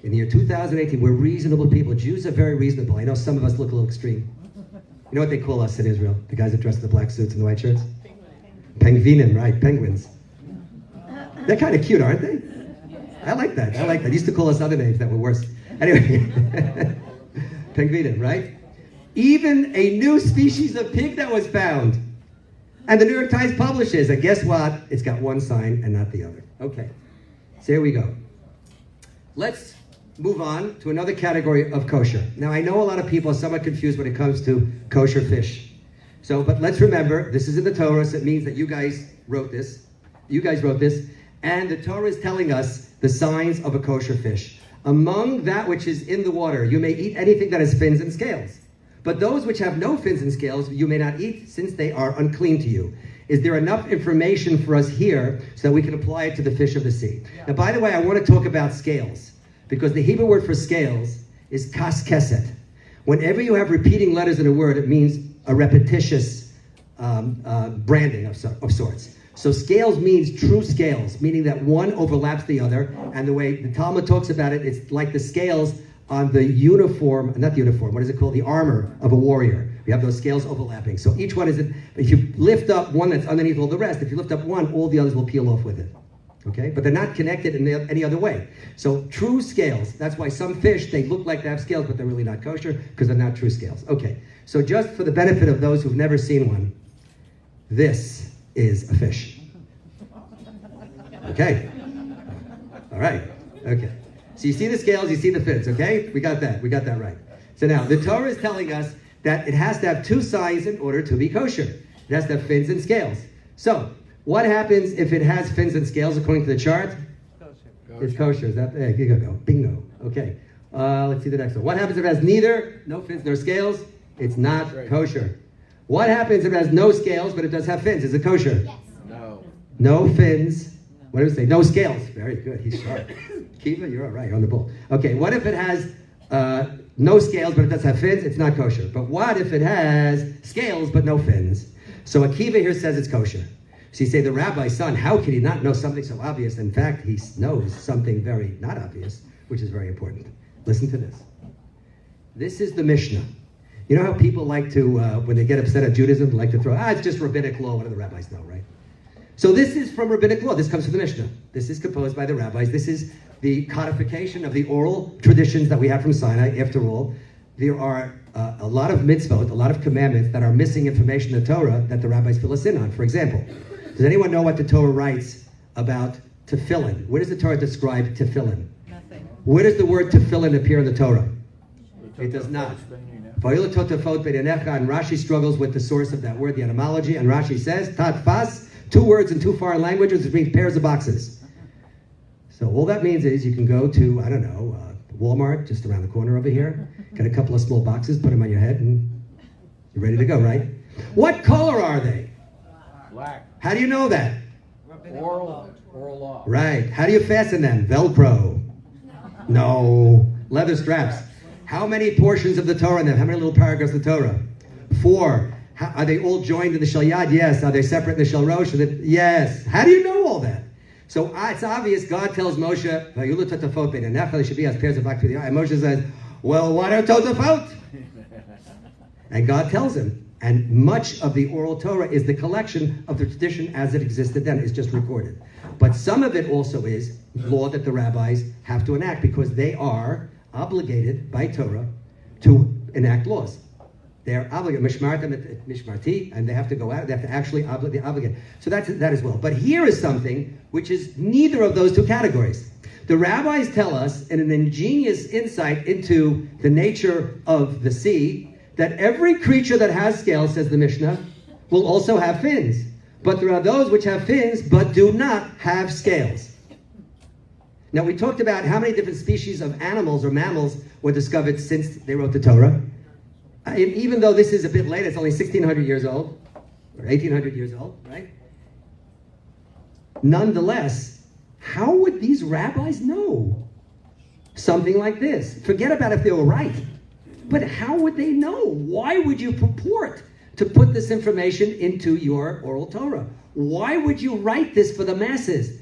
In the year 2018, we're reasonable people. Jews are very reasonable. I know some of us look a little extreme. You know what they call us in Israel? The guys that dress in the black suits and the white shirts? Penguinen, right? Penguins. They're kind of cute, aren't they? I like that. They used to call us other names that were worse. Anyway. Penguinen, right? Even a new species of pig that was found. And the New York Times publishes, and guess what? It's got one sign and not the other. Okay. So here we go. Let's move on to another category of kosher. Now, I know a lot of people are somewhat confused when it comes to kosher fish. But let's remember, this is in the Torah, so it means that you guys wrote this. And the Torah is telling us the signs of a kosher fish. Among that which is in the water, you may eat anything that has fins and scales. But those which have no fins and scales, you may not eat, since they are unclean to you. Is there enough information for us here so that we can apply it to the fish of the sea? Yeah. Now, by the way, I want to talk about scales, because the Hebrew word for scales is kas keset. Whenever you have repeating letters in a word, it means a repetitious branding of sorts. So scales means true scales, meaning that one overlaps the other. And the way the Talmud talks about it, it's like the scales on the uniform, not the uniform, what is it called? The armor of a warrior. We have those scales overlapping. So each one is, if you lift up one that's underneath all the rest, if you lift up one, all the others will peel off with it. Okay? But they're not connected in any other way. So true scales, that's why some fish, they look like they have scales, but they're really not kosher because they're not true scales. Okay. So just for the benefit of those who've never seen one, this is a fish. Okay. All right. Okay. So you see the scales, you see the fins, okay? We got that right. So now, the Torah is telling us that it has to have two sides in order to be kosher. It has to have fins and scales. So, what happens if it has fins and scales according to the chart? Kosher. It's kosher. Is that, there you go. Bingo. Okay. Let's see the next one. What happens if it has neither, no fins nor scales? It's not kosher. What happens if it has no scales, but it does have fins? Is it kosher? Yes. No. No fins. What did it say? No scales. Very good. He's sharp. Kiva, you're all right on the ball. Okay, what if it has no scales, but it does have fins? It's not kosher. But what if it has scales, but no fins? So Akiva here says it's kosher. So you say, the rabbi's son, how could he not know something so obvious? In fact, he knows something very not obvious, which is very important. Listen to this. This is the Mishnah. You know how people like to, when they get upset at Judaism, like to throw, it's just rabbinic law. What do the rabbis know, right? So this is from rabbinic law. This comes from the Mishnah. This is composed by the rabbis. This is the codification of the oral traditions that we have from Sinai. After all, there are a lot of mitzvot, a lot of commandments that are missing information in the Torah that the rabbis fill us in on. For example, does anyone know what the Torah writes about tefillin? Where does the Torah describe tefillin? Nothing. Where does the word tefillin appear in the Torah? It does not. And Rashi struggles with the source of that word, the etymology, and Rashi says, tat fas, 2 words in 2 foreign languages, which means pairs of boxes. So all that means is you can go to, I don't know, Walmart, just around the corner over here, get a couple of small boxes, put them on your head, and you're ready to go, right? What color are they? Black. How do you know that? Oral law. Right. How do you fasten them? Velcro. No. Leather straps. How many portions of the Torah in them? How many little paragraphs of the Torah? 4. Are they all joined in the Shel Yad? Yes. Are they separate in the Shel Rosh? Yes. How do you know all that? So it's obvious. God tells Moshe, they should be as pairs of black through the eye. And Moshe says, well, what are totafot? And God tells him. And much of the oral Torah is the collection of the tradition as it existed then. It's just recorded. But some of it also is law that the rabbis have to enact because they are obligated by Torah to enact laws. They're obligated, mishmarti, and they have to go out, they have to actually obligate. So that's that as well. But here is something which is neither of those 2 categories. The rabbis tell us in an ingenious insight into the nature of the sea that every creature that has scales, says the Mishnah, will also have fins. But there are those which have fins but do not have scales. Now, we talked about how many different species of animals or mammals were discovered since they wrote the Torah. Even though this is a bit late, it's only 1,600 years old, or 1,800 years old, right? Nonetheless, how would these rabbis know something like this? Forget about if they were right. But how would they know? Why would you purport to put this information into your oral Torah? Why would you write this for the masses?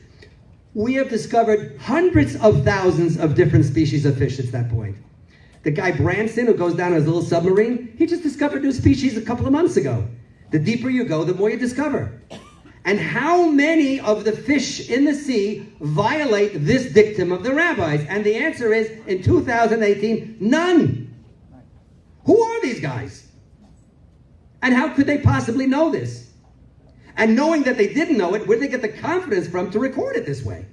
We have discovered hundreds of thousands of different species of fish at that point. The guy Branson, who goes down on his little submarine, he just discovered new species a couple of months ago. The deeper you go, the more you discover. And how many of the fish in the sea violate this dictum of the rabbis? And the answer is, in 2018, none. Who are these guys? And how could they possibly know this? And knowing that they didn't know it, where did they get the confidence from to record it this way?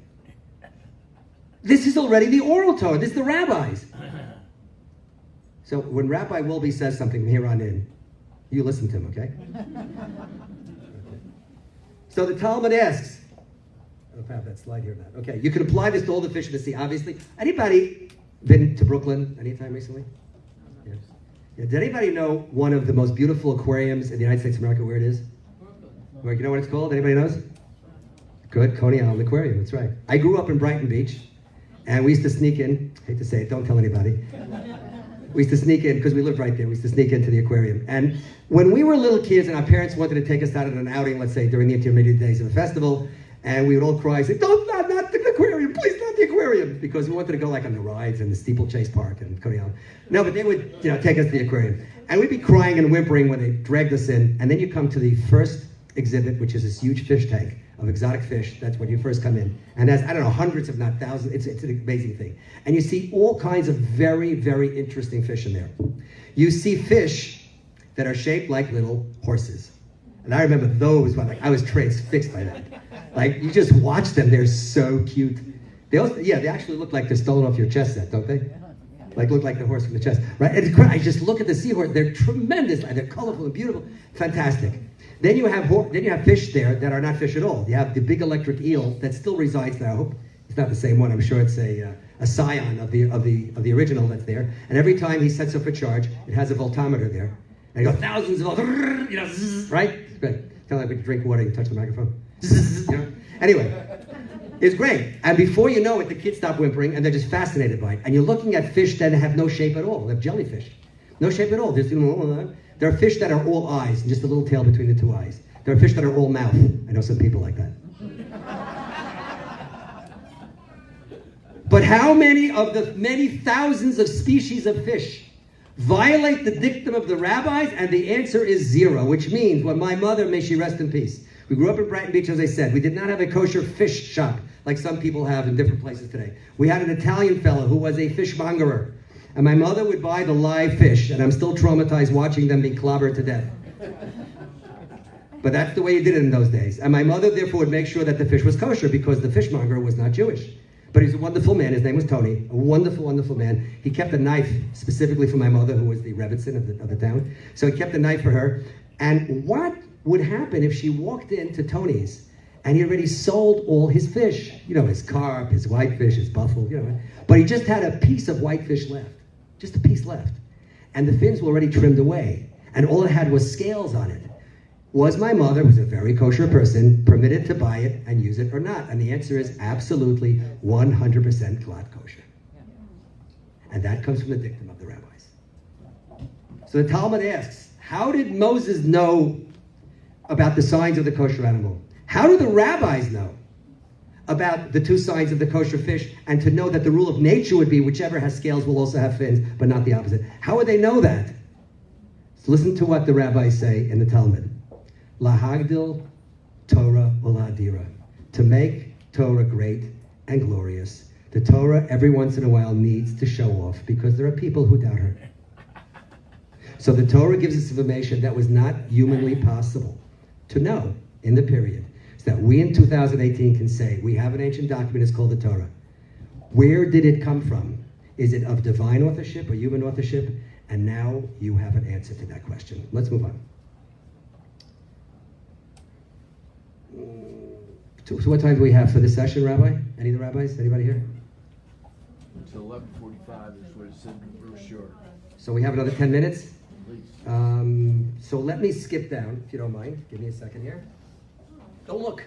This is already the oral Torah. This is the rabbis. So when Rabbi Wilby says something from here on in, you listen to him, okay? So the Talmud asks, I don't have that slide here now. Okay, you can apply this to all the fish in the sea, obviously. Anybody been to Brooklyn anytime recently? Yes. Yeah. Did anybody know one of the most beautiful aquariums in the United States of America, where it is? Where, you know what it's called? Anybody knows? Good, Coney Island Aquarium, that's right. I grew up in Brighton Beach, and we used to sneak in, hate to say it, don't tell anybody. We used to sneak in, because we lived right there, we used to sneak into the aquarium. And when we were little kids and our parents wanted to take us out on an outing, let's say during the intermediate days of a festival, and we would all cry, say, not the aquarium, please, not the aquarium. aquarium, because we wanted to go like on the rides and the steeplechase park and Coney Island. No, but they would, take us to the aquarium. And we'd be crying and whimpering when they dragged us in. And then you come to the first exhibit, which is this huge fish tank of exotic fish. That's when you first come in. And there's, I don't know, hundreds if not thousands. It's an amazing thing. And you see all kinds of very, very interesting fish in there. You see fish that are shaped like little horses. And I remember those, like, I was transfixed by that. Like, you just watch them, they're so cute. They also, they actually look like they're stolen off your chess set, don't they? Like, look like the horse from the chest, right? And it's, I just look at the seahorse, they're tremendous, they're colorful and beautiful, fantastic. Then you have fish there that are not fish at all. You have the big electric eel that still resides there. I hope it's not the same one. I'm sure it's a scion of the original that's there. And every time he sets up a charge, it has a voltometer there. And you go thousands of, right? Good. Kind of like when you drink water, you touch the microphone. Anyway, it's great. And before you know it, the kids stop whimpering and they're just fascinated by it. And you're looking at fish that have no shape at all. They're jellyfish. No shape at all. There are fish that are all eyes and just a little tail between the two eyes. There are fish that are all mouth. I know some people like that. But how many of the many thousands of species of fish violate the dictum of the rabbis? And the answer is 0, which means when my mother, may she rest in peace, we grew up in Brighton Beach, as I said. We did not have a kosher fish shop like some people have in different places today. We had an Italian fellow who was a fishmongerer. And my mother would buy the live fish, and I'm still traumatized watching them be clobbered to death. But that's the way you did it in those days. And my mother, therefore, would make sure that the fish was kosher because the fishmonger was not Jewish. But he was a wonderful man. His name was Tony. A wonderful, wonderful man. He kept a knife specifically for my mother, who was the Rebbitzin of the town. So he kept a knife for her. And what would happen if she walked into Tony's and he already sold all his fish? His carp, his whitefish, his buffalo, But he just had a piece of whitefish left. Just a piece left. And the fins were already trimmed away. And all it had was scales on it. Was my mother, who was a very kosher person, permitted to buy it and use it or not? And the answer is absolutely 100% glad kosher. And that comes from the dictum of the rabbis. So the Talmud asks, how did Moses know about the signs of the kosher animal? How do the rabbis know about the 2 signs of the kosher fish, and to know that the rule of nature would be whichever has scales will also have fins, but not the opposite? How would they know that? So listen to what the rabbis say in the Talmud. Lahagdil Torah uladira. To make Torah great and glorious. The Torah every once in a while needs to show off because there are people who doubt her. So the Torah gives us information that was not humanly possible to know in the period. That we in 2018 can say, we have an ancient document, it's called the Torah. Where did it come from? Is it of divine authorship or human authorship? And now you have an answer to that question. Let's move on. So what time do we have for this session, Rabbi? Any of the rabbis? Anybody here? Until 11:45 is what it said in the brochure. So we have another 10 minutes? At least. So let me skip down, if you don't mind. Give me a second here. Don't look.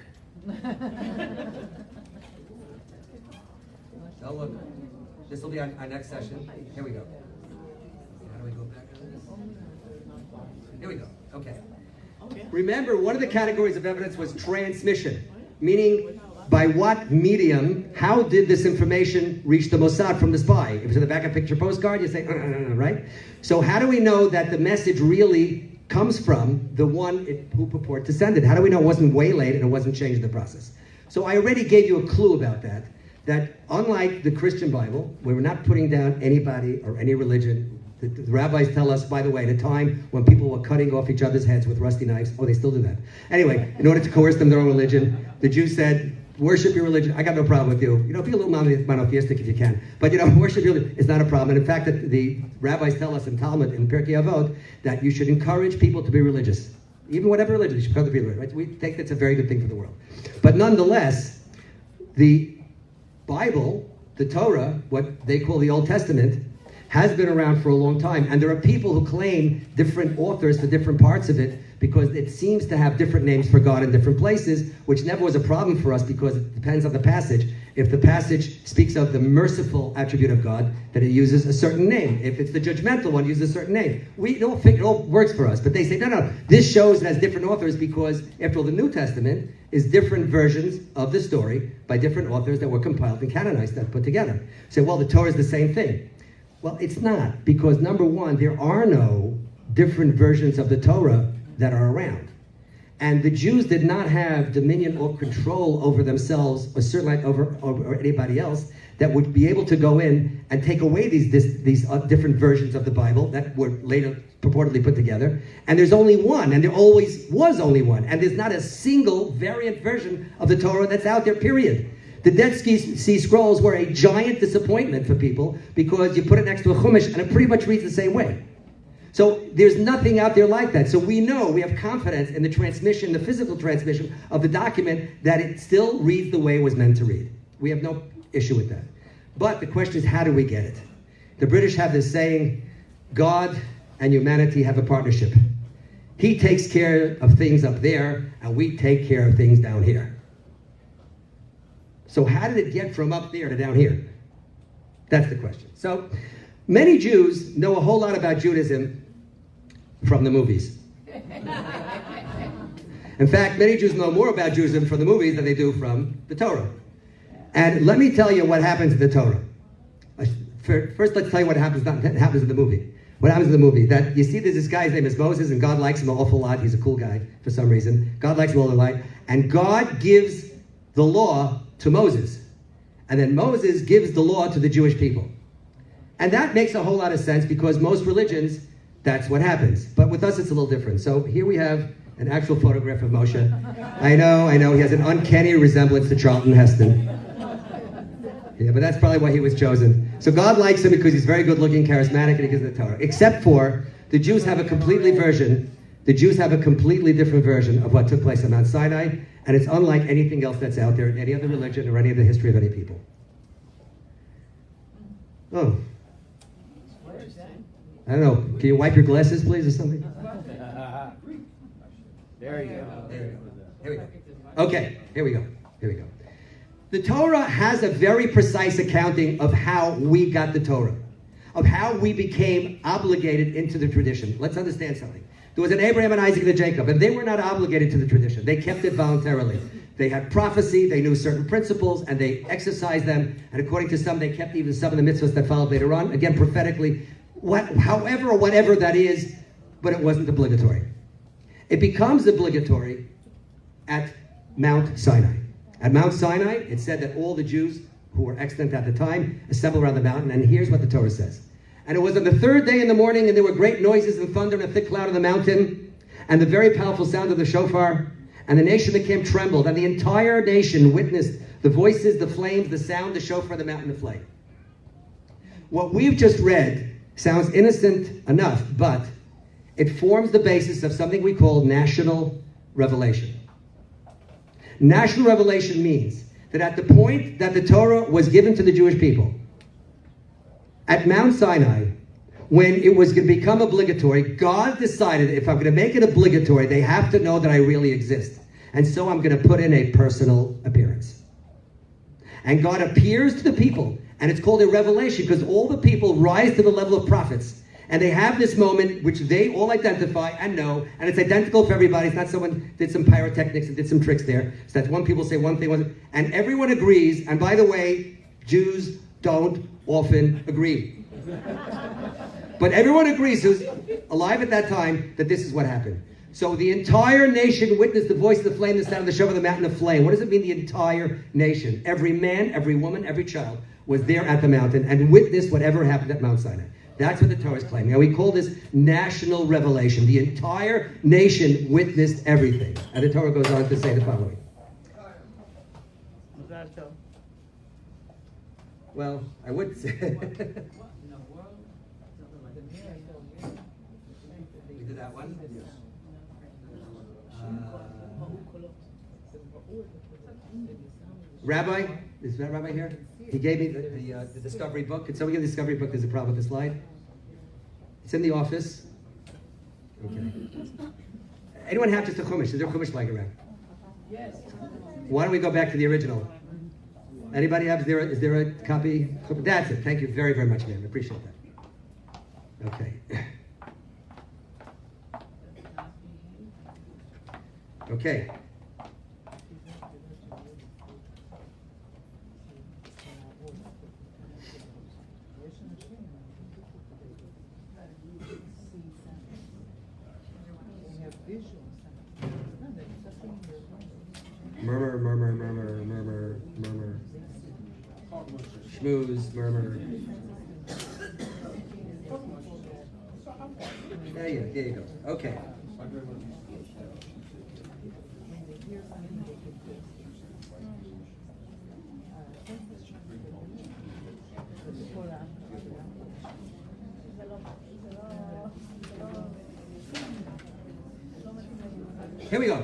Don't look. This will be our next session. Here we go. How do we go back on this? Here we go. Okay. Remember, one of the categories of evidence was transmission, meaning by what medium, how did this information reach the Mossad from the spy? If it's in the back of a picture postcard, you say, right? So how do we know that the message really comes from the one who purported to send it? How do we know it wasn't waylaid and it wasn't changed in the process? So I already gave you a clue about that unlike the Christian Bible, where we're not putting down anybody or any religion. The rabbis tell us, by the way, at a time when people were cutting off each other's heads with rusty knives. Oh, they still do that. Anyway, in order to coerce them their own religion, the Jews said, worship your religion. I got no problem with you. Be a little monotheistic if you can. But, worship your religion. It's not a problem. And in fact, the rabbis tell us in Talmud, in Pirkei Avot, that you should encourage people to be religious. Even whatever religion, you should come to be religious. Right? We think that's a very good thing for the world. But nonetheless, the Bible, the Torah, what they call the Old Testament, has been around for a long time. And there are people who claim different authors for different parts of it because it seems to have different names for God in different places, which never was a problem for us because it depends on the passage. If the passage speaks of the merciful attribute of God, that it uses a certain name. If it's the judgmental one, it uses a certain name. It all works for us. But they say, no, this shows it has different authors because, after all, the New Testament is different versions of the story by different authors that were compiled and canonized, that put together. Say, well, the Torah is the same thing. Well, it's not, because number one, there are no different versions of the Torah that are around. And the Jews did not have dominion or control over themselves, or certainly over anybody else, that would be able to go in and take away these different versions of the Bible that were later purportedly put together. And there's only one, and there always was only one. And there's not a single variant version of the Torah that's out there, period. The Dead Sea Scrolls were a giant disappointment for people because you put it next to a Chumash and it pretty much reads the same way. So there's nothing out there like that. So we know, we have confidence in the transmission, the physical transmission of the document, that it still reads the way it was meant to read. We have no issue with that. But the question is, how do we get it? The British have this saying, God and humanity have a partnership. He takes care of things up there, and we take care of things down here. So how did it get from up there to down here? That's the question. So many Jews know a whole lot about Judaism from the movies. In fact, many Jews know more about Judaism from the movies than they do from the Torah. And let me tell you what happens in the Torah. First, let's tell you what happens in the movie. What happens in the movie? That you see, there's this guy's name is Moses, and God likes him an awful lot. He's a cool guy for some reason. God likes him all the lot. And God gives the law to Moses. And then Moses gives the law to the Jewish people. And that makes a whole lot of sense because most religions, that's what happens. But with us, it's a little different. So here we have an actual photograph of Moshe. I know, he has an uncanny resemblance to Charlton Heston. Yeah, but that's probably why he was chosen. So God likes him because he's very good looking, charismatic, and he gives the Torah. Except for, the Jews have a completely different version of what took place on Mount Sinai, and it's unlike anything else that's out there in any other religion or any of the history of any people. Oh. I don't know. Can you wipe your glasses, please, or something? There you go. Here we go. Okay, here we go. The Torah has a very precise accounting of how we got the Torah, of how we became obligated into the tradition. Let's understand something. There was an Abraham and Isaac and Jacob, and they were not obligated to the tradition. They kept it voluntarily. They had prophecy, they knew certain principles, and they exercised them. And according to some, they kept even some of the mitzvahs that followed later on. Again, prophetically, however or whatever that is, but it wasn't obligatory. It becomes obligatory at Mount Sinai. At Mount Sinai, it said that all the Jews who were extant at the time assembled around the mountain, and here's what the Torah says. And it was on the third day in the morning, and there were great noises and thunder and a thick cloud on the mountain, and the very powerful sound of the shofar, and the nation that came trembled, and the entire nation witnessed the voices, the flames, the sound, the shofar, the mountain of flame. What we've just read sounds innocent enough, but it forms the basis of something we call national revelation. National revelation means that at the point that the Torah was given to the Jewish people, at Mount Sinai, when it was going to become obligatory, God decided, if I'm going to make it obligatory, they have to know that I really exist. And so I'm going to put in a personal appearance. And God appears to the people, and it's called a revelation because all the people rise to the level of prophets. And they have this moment which they all identify and know, and it's identical for everybody. It's not someone did some pyrotechnics and did some tricks there. So that one people say one thing, and everyone agrees. And by the way, Jews don't often agree. But everyone agrees, who's alive at that time, that this is what happened. So the entire nation witnessed the voice of the flame, the sound of the shofar, the mountain of flame. What does it mean, the entire nation? Every man, every woman, every child was there at the mountain and witnessed whatever happened at Mount Sinai. That's what the Torah is claiming. And we call this national revelation. The entire nation witnessed everything. And the Torah goes on to say the following. Well, I would say... We did that one? Rabbi? Is that Rabbi here? He gave me the Discovery book. Can someone get the Discovery book? There's a problem with the slide. It's in the office. Okay. Anyone have just a Chumash? Is there a Chumash like around? Yes. Why don't we go back to the original? Anybody have, is there a copy? That's it. Thank you very, very much, ma'am. I appreciate that. Okay. Okay. Murmur, murmur, murmur, murmur, murmur. Schmooze, murmur. There you go. Okay. Here we go.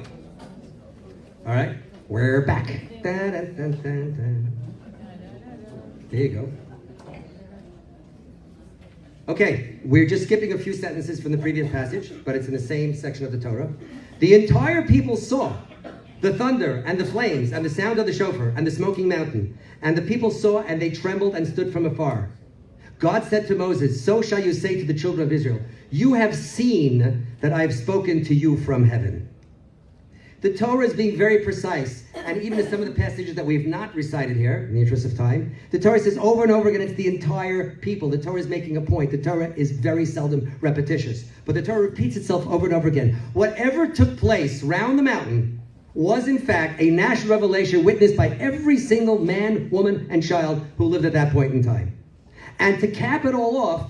All right, we're back. Dun, dun, dun, dun, dun. There you go. Okay, we're just skipping a few sentences from the previous passage, but it's in the same section of the Torah. The entire people saw the thunder and the flames and the sound of the shofar and the smoking mountain. And the people saw and they trembled and stood from afar. God said to Moses, so shall you say to the children of Israel, you have seen that I have spoken to you from heaven. The Torah is being very precise, and even in some of the passages that we've not recited here, in the interest of time, the Torah says over and over again, it's the entire people. The Torah is making a point. The Torah is very seldom repetitious, but the Torah repeats itself over and over again. Whatever took place round the mountain was in fact a national revelation witnessed by every single man, woman, and child who lived at that point in time. And to cap it all off,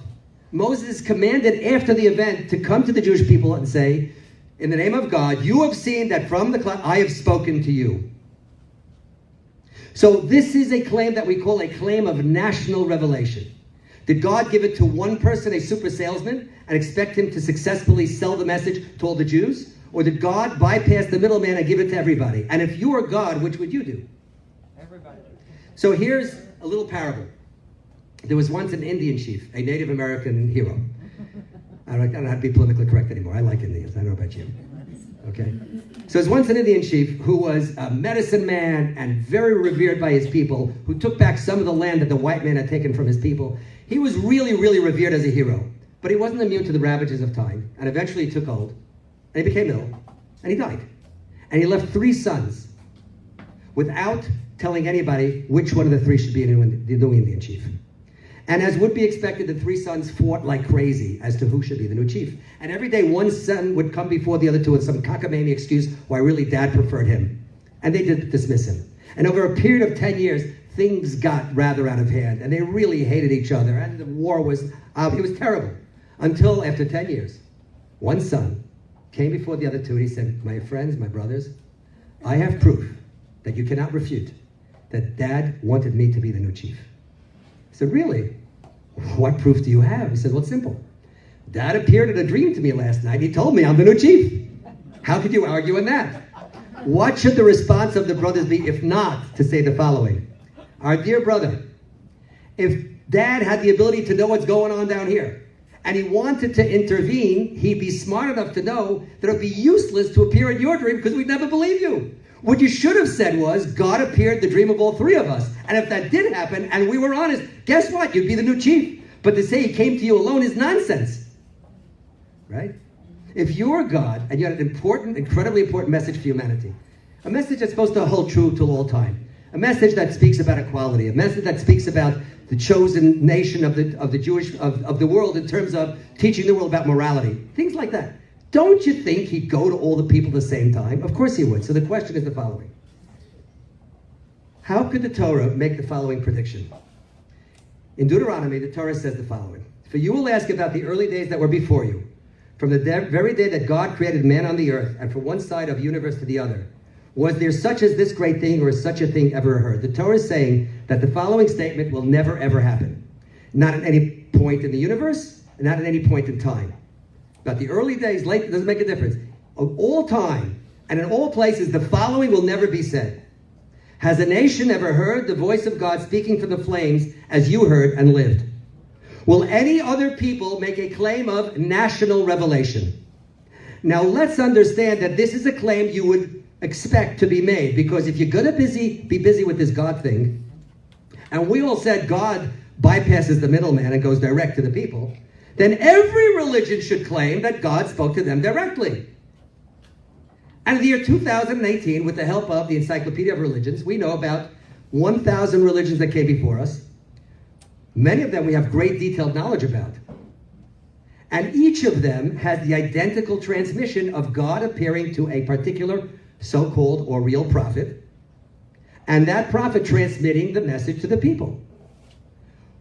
Moses commanded after the event to come to the Jewish people and say, in the name of God, you have seen that from the cloud I have spoken to you. So this is a claim that we call a claim of national revelation. Did God give it to one person, a super salesman, and expect him to successfully sell the message to all the Jews? Or did God bypass the middleman and give it to everybody? And if you were God, which would you do? Everybody. So here's a little parable. There was once an Indian chief, a Native American hero. I don't have to be politically correct anymore. I like Indians. I don't know about you. Okay? So there's once an Indian chief who was a medicine man and very revered by his people, who took back some of the land that the white man had taken from his people. He was really, really revered as a hero. But he wasn't immune to the ravages of time. And eventually he took old. And he became ill. And he died. And he left 3 sons without telling anybody which one of the 3 should be the new Indian chief. And as would be expected, the 3 sons fought like crazy as to who should be the new chief. And every day one son would come before the other 2 with some cockamamie excuse why really dad preferred him. And they did dismiss him. And over a period of 10 years, things got rather out of hand. And they really hated each other. And the war was, it was terrible. Until after 10 years, one son came before the other 2 and he said, my friends, my brothers, I have proof that you cannot refute that dad wanted me to be the new chief. I said, really? What proof do you have? He said, well, it's simple. Dad appeared in a dream to me last night. He told me I'm the new chief. How could you argue in that? What should the response of the brothers be, if not to say the following? Our dear brother, if dad had the ability to know what's going on down here, and he wanted to intervene, he'd be smart enough to know that it would be useless to appear in your dream because we'd never believe you. What you should have said was, God appeared in the dream of all 3 of us. And if that did happen, and we were honest, guess what? You'd be the new chief. But to say he came to you alone is nonsense. Right? If you're God, and you had an important, incredibly important message for humanity, a message that's supposed to hold true till all time, a message that speaks about equality, a message that speaks about the chosen nation of the world in terms of teaching the world about morality, things like that. Don't you think he'd go to all the people at the same time? Of course he would. So the question is the following. How could the Torah make the following prediction? In Deuteronomy, the Torah says the following. For you will ask about the early days that were before you, from the very day that God created man on the earth, and from one side of the universe to the other. Was there such as this great thing, or is such a thing ever heard? The Torah is saying that the following statement will never, ever happen. Not at any point in the universe, and not at any point in time. About the early days, late, it doesn't make a difference. Of all time, and in all places, the following will never be said. Has a nation ever heard the voice of God speaking from the flames as you heard and lived? Will any other people make a claim of national revelation? Now let's understand that this is a claim you would expect to be made, because if you're going to be busy with this God thing, and we all said God bypasses the middleman and goes direct to the people, then every religion should claim that God spoke to them directly. And in the year 2018, with the help of the Encyclopedia of Religions, we know about 1,000 religions that came before us. Many of them we have great detailed knowledge about. And each of them has the identical transmission of God appearing to a particular so-called or real prophet, and that prophet transmitting the message to the people.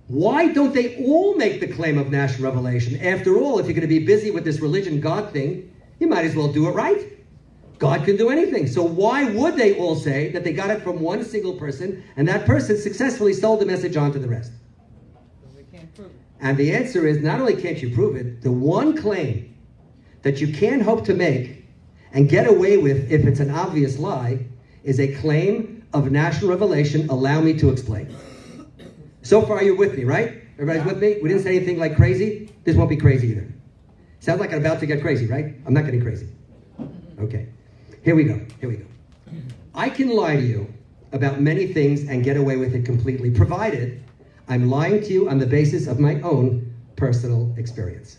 Why don't they all make the claim of national revelation? After all, if you're going to be busy with this religion God thing, you might as well do it right. God can do anything. So why would they all say that they got it from one single person, and that person successfully sold the message on to the rest? We can't prove it. And the answer is, not only can't you prove it, the one claim that you can hope to make and get away with if it's an obvious lie is a claim of national revelation. Allow me to explain. So far you're with me, right? Everybody's with me? We didn't say anything like crazy. This won't be crazy either. Sounds like I'm about to get crazy, right? I'm not getting crazy. Okay. Here we go. I can lie to you about many things and get away with it completely, provided I'm lying to you on the basis of my own personal experience.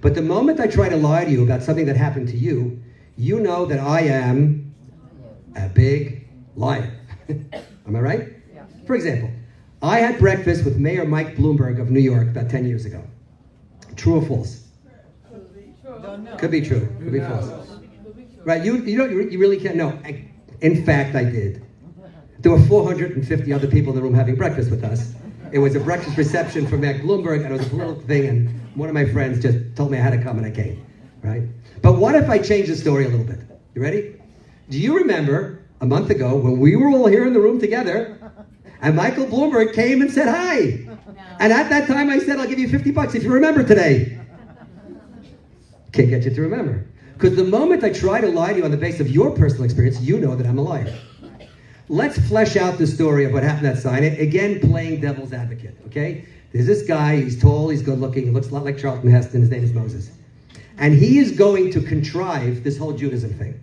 But the moment I try to lie to you about something that happened to you, you know that I am a big liar. Am I right? Yeah. For example, I had breakfast with Mayor Mike Bloomberg of New York about 10 years ago. True or false? Don't know. Could be true. Could be false. Right? You really can't know. In fact, I did. There were 450 other people in the room having breakfast with us. It was a breakfast reception for Mac Bloomberg, and it was a political thing, and one of my friends just told me I had to come, and I came. Right? But what if I change the story a little bit? You ready? Do you remember a month ago when we were all here in the room together, and Michael Bloomberg came and said hi? And at that time I said, I'll give you $50 if you remember today. Can't get you to remember. Because the moment I try to lie to you on the basis of your personal experience, you know that I'm a liar. Let's flesh out the story of what happened at Sinai. Again, playing devil's advocate, okay? There's this guy, he's tall, he's good looking, he looks a lot like Charlton Heston, his name is Moses. And he is going to contrive this whole Judaism thing.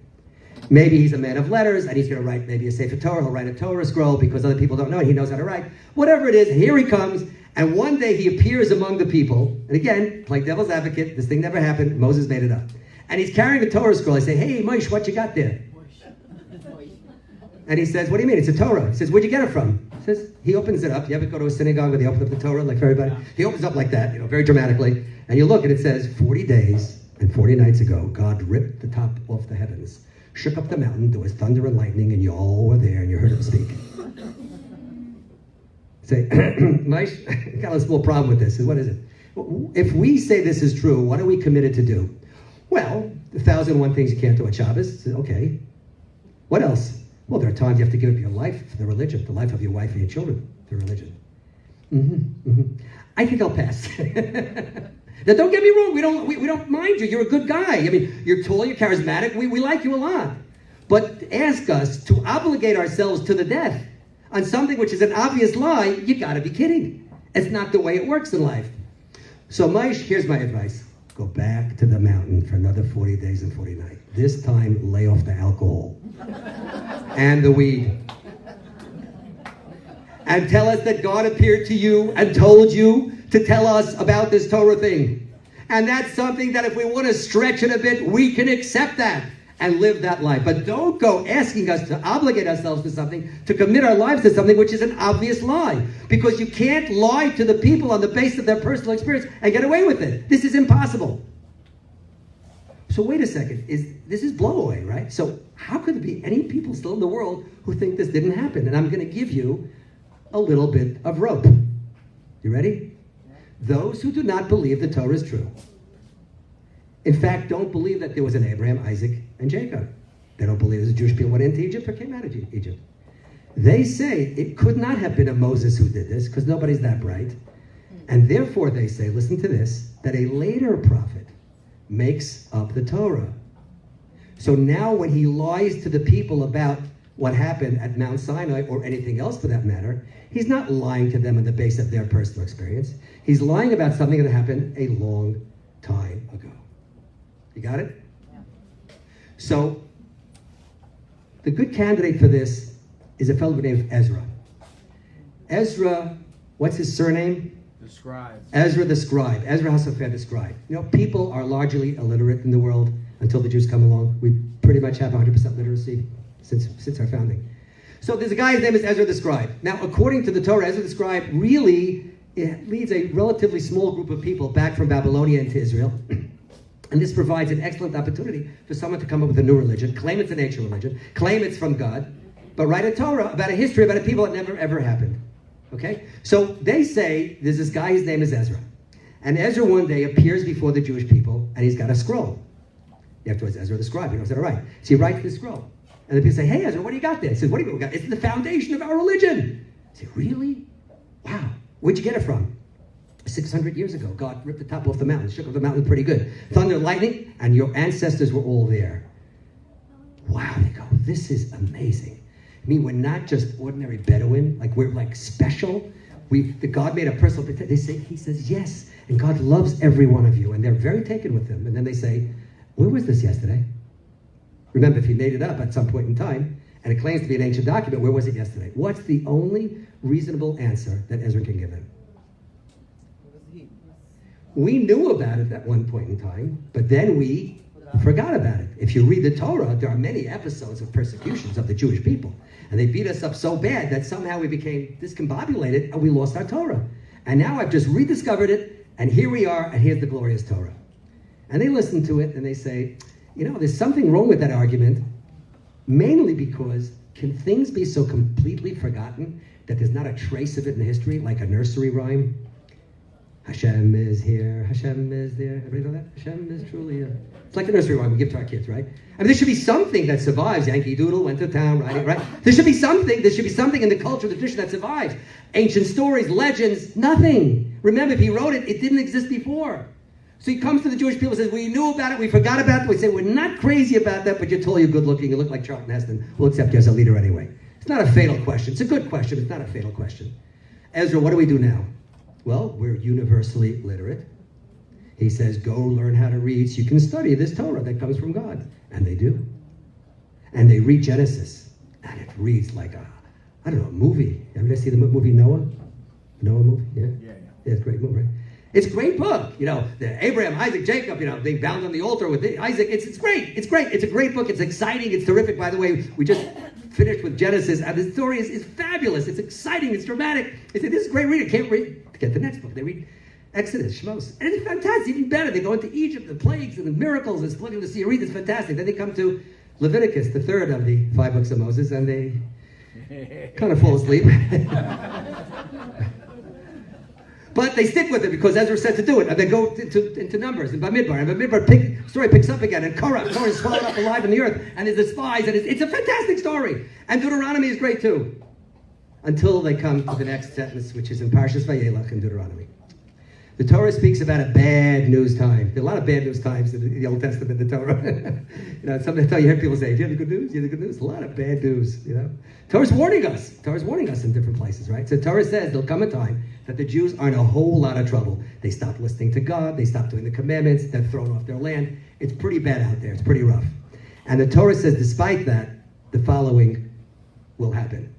Maybe he's a man of letters, and he's going to write maybe a Sefer Torah, he'll write a Torah scroll because other people don't know, and he knows how to write. Whatever it is, here he comes, and one day he appears among the people, and again, play devil's advocate, this thing never happened, Moses made it up. And he's carrying a Torah scroll. I say, hey, Moshe, what you got there? And he says, what do you mean? It's a Torah. He says, where'd you get it from? He opens it up. You ever go to a synagogue where they open up the Torah like for everybody? He opens up like that, very dramatically. And you look and it says, 40 days and 40 nights ago, God ripped the top off the heavens, shook up the mountain, there was thunder and lightning, and you all were there and you heard him speak. Say, Moshe, got a small problem with this. What is it? If we say this is true, what are we committed to do? Well, 1,001 things you can't do at Shabbos. Okay. What else? Well, there are times you have to give up your life for the religion, the life of your wife and your children, the religion. I think I'll pass. Now, don't get me wrong. We don't mind you. You're a good guy. I mean, you're tall, you're charismatic. We like you a lot. But ask us to obligate ourselves to the death on something which is an obvious lie, you got to be kidding. It's not the way it works in life. So, Moshe, here's my advice. Go back to the mountain for another 40 days and 40 nights. This time, lay off the alcohol and the weed. And tell us that God appeared to you and told you to tell us about this Torah thing. And that's something that if we want to stretch it a bit, we can accept that and live that life. But don't go asking us to obligate ourselves to something, to commit our lives to something which is an obvious lie. Because you can't lie to the people on the basis of their personal experience and get away with it. This is impossible. So wait a second, this is blowaway, right? So how could there be any people still in the world who think this didn't happen? And I'm going to give you a little bit of rope. You ready? Those who do not believe the Torah is true. In fact, don't believe that there was an Abraham, Isaac, and Jacob. They don't believe the Jewish people went into Egypt or came out of Egypt. They say it could not have been a Moses who did this, because nobody's that bright. And therefore they say, listen to this, that a later prophet makes up the Torah. So now when he lies to the people about what happened at Mount Sinai, or anything else for that matter, he's not lying to them on the basis of their personal experience. He's lying about something that happened a long time ago. You got it? Yeah. So, the good candidate for this is a fellow named Ezra. Ezra, what's his surname? The scribes. Ezra the scribe. Ezra HaSofer the scribe. People are largely illiterate in the world until the Jews come along. We pretty much have 100% literacy since our founding. So there's a guy, his name is Ezra the scribe. Now, according to the Torah, Ezra the scribe really leads a relatively small group of people back from Babylonia into Israel. And this provides an excellent opportunity for someone to come up with a new religion, claim it's an ancient religion, claim it's from God, but write a Torah about a history, about a people that never ever happened. Okay? So they say there's this guy, his name is Ezra. And Ezra one day appears before the Jewish people, and he's got a scroll. Afterwards, Ezra the scribe, he knows how to write. So he writes the scroll. And the people say, hey, Ezra, what do you got there? He says, what do you got? It's the foundation of our religion. I say, really? Wow. Where'd you get it from? 600 years ago, God ripped the top off the mountain, shook off the mountain pretty good. Thunder, lightning, and your ancestors were all there. Wow, they go, this is amazing. I mean, we're not just ordinary Bedouin, like we're like special. The God made a personal, he says, yes, and God loves every one of you, and they're very taken with him. And then they say, where was this yesterday? Remember, if he made it up at some point in time, and it claims to be an ancient document, where was it yesterday? What's the only reasonable answer that Ezra can give him? We knew about it at one point in time, but then we forgot about it. If you read the Torah, there are many episodes of persecutions of the Jewish people. And they beat us up so bad that somehow we became discombobulated and we lost our Torah. And now I've just rediscovered it, and here we are, and here's the glorious Torah. And they listen to it and they say, there's something wrong with that argument, mainly because can things be so completely forgotten that there's not a trace of it in history, like a nursery rhyme? Hashem is here, Hashem is there. Everybody know that? Hashem is truly here. It's like a nursery rhyme we give to our kids, right? I mean, there should be something that survives. Yankee Doodle went to town, right? There should be something in the culture, the tradition that survives. Ancient stories, legends, nothing. Remember, if he wrote it, it didn't exist before. So he comes to the Jewish people and says, we knew about it, we forgot about it. We say, we're not crazy about that, but you're tall, you're good looking, you look like Charlton Heston. We'll accept you as a leader anyway. It's not a fatal question. It's a good question. It's not a fatal question. Ezra, what do we do now? Well, we're universally literate. He says, go learn how to read so you can study this Torah that comes from God. And they do. And they read Genesis. And it reads like a movie. Have you ever seen the movie Noah? Noah movie? Yeah? Yeah, it's a great movie, right? It's a great book. The Abraham, Isaac, Jacob, they bound on the altar with Isaac. It's great. It's great. It's a great book. It's exciting. It's terrific. By the way, we just finished with Genesis, and the story is fabulous. It's exciting. It's dramatic. They say, this is great reading. Can't read. Get the next book. They read Exodus, Shmos. And it's fantastic. Even better. They go into Egypt, the plagues and the miracles and splitting the sea. Read. It's fantastic. Then they come to Leviticus, the third of the 5 books of Moses, and they kind of fall asleep. But they stick with it because Ezra said to do it. And they go into Numbers and Bamidbar. And Bamidbar story picks up again. And Korah is swallowed up alive in the earth. And there's the spies. And it's a fantastic story. And Deuteronomy is great too. Until they come to the next sentence, which is in Parshas Vayelach in Deuteronomy. The Torah speaks about a bad news time. There are a lot of bad news times in the Old Testament, the Torah. Sometimes you hear people say, do you have the good news? Do you have the good news? A lot of bad news, Torah's warning us. Torah's warning us in different places, right? So Torah says there'll come a time that the Jews are in a whole lot of trouble. They stop listening to God. They stop doing the commandments. They're thrown off their land. It's pretty bad out there. It's pretty rough. And the Torah says, despite that, the following will happen.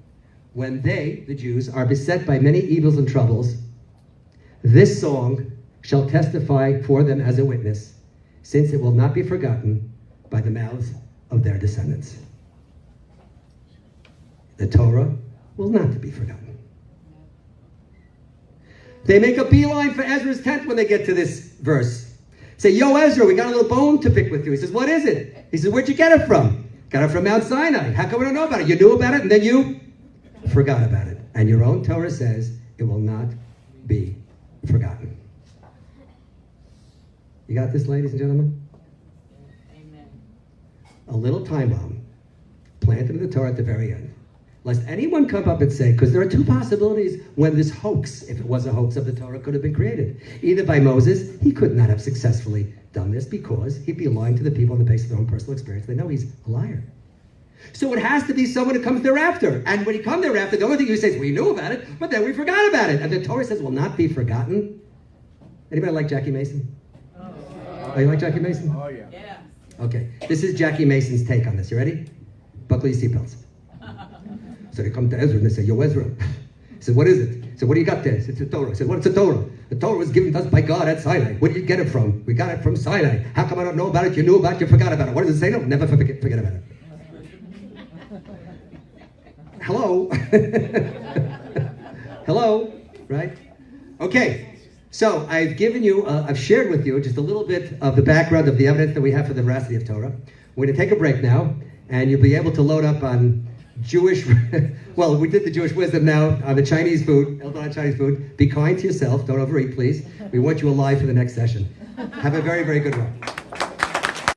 When they, the Jews, are beset by many evils and troubles, this song shall testify for them as a witness, since it will not be forgotten by the mouths of their descendants. The Torah will not be forgotten. They make a beeline for Ezra's tent when they get to this verse. Say, yo, Ezra, we got a little bone to pick with you. He says, what is it? He says, where'd you get it from? Got it from Mount Sinai. How come we don't know about it? You knew about it and then you forgot about it. And your own Torah says it will not be forgotten. You got this, ladies and gentlemen? Amen. A little time bomb planted in the Torah at the very end. Lest anyone come up and say, because there are two possibilities when this hoax, if it was a hoax of the Torah, could have been created. Either by Moses, he could not have successfully done this because he'd be lying to the people on the basis of their own personal experience. They know he's a liar. So it has to be someone who comes thereafter. And when he comes thereafter, the only thing you say is, we knew about it, but then we forgot about it. And the Torah says will not be forgotten. Anybody like Jackie Mason? Oh, you like Jackie Mason? Oh, yeah. Yeah. Okay, this is Jackie Mason's take on this. You ready? Buckle your seatbelts. So they come to Ezra and they say, yo, Ezra, He said, what is it? I said, what do you got there? He said, it's a Torah. I said, what's a Torah? The Torah was given to us by God at Sinai. Where did you get it from? We got it from Sinai. How come I don't know about it? You knew about it, you forgot about it. What does it say? No, never forget about it. Hello? Hello? Right? Okay. So I've given you, I've shared with you just a little bit of the background of the evidence that we have for the veracity of Torah. We're going to take a break now, and you'll be able to load up on Jewish, well, we did the Jewish wisdom now on the Chinese food, on Chinese food. Be kind to yourself. Don't overeat, please. We want you alive for the next session. Have a very, very good one.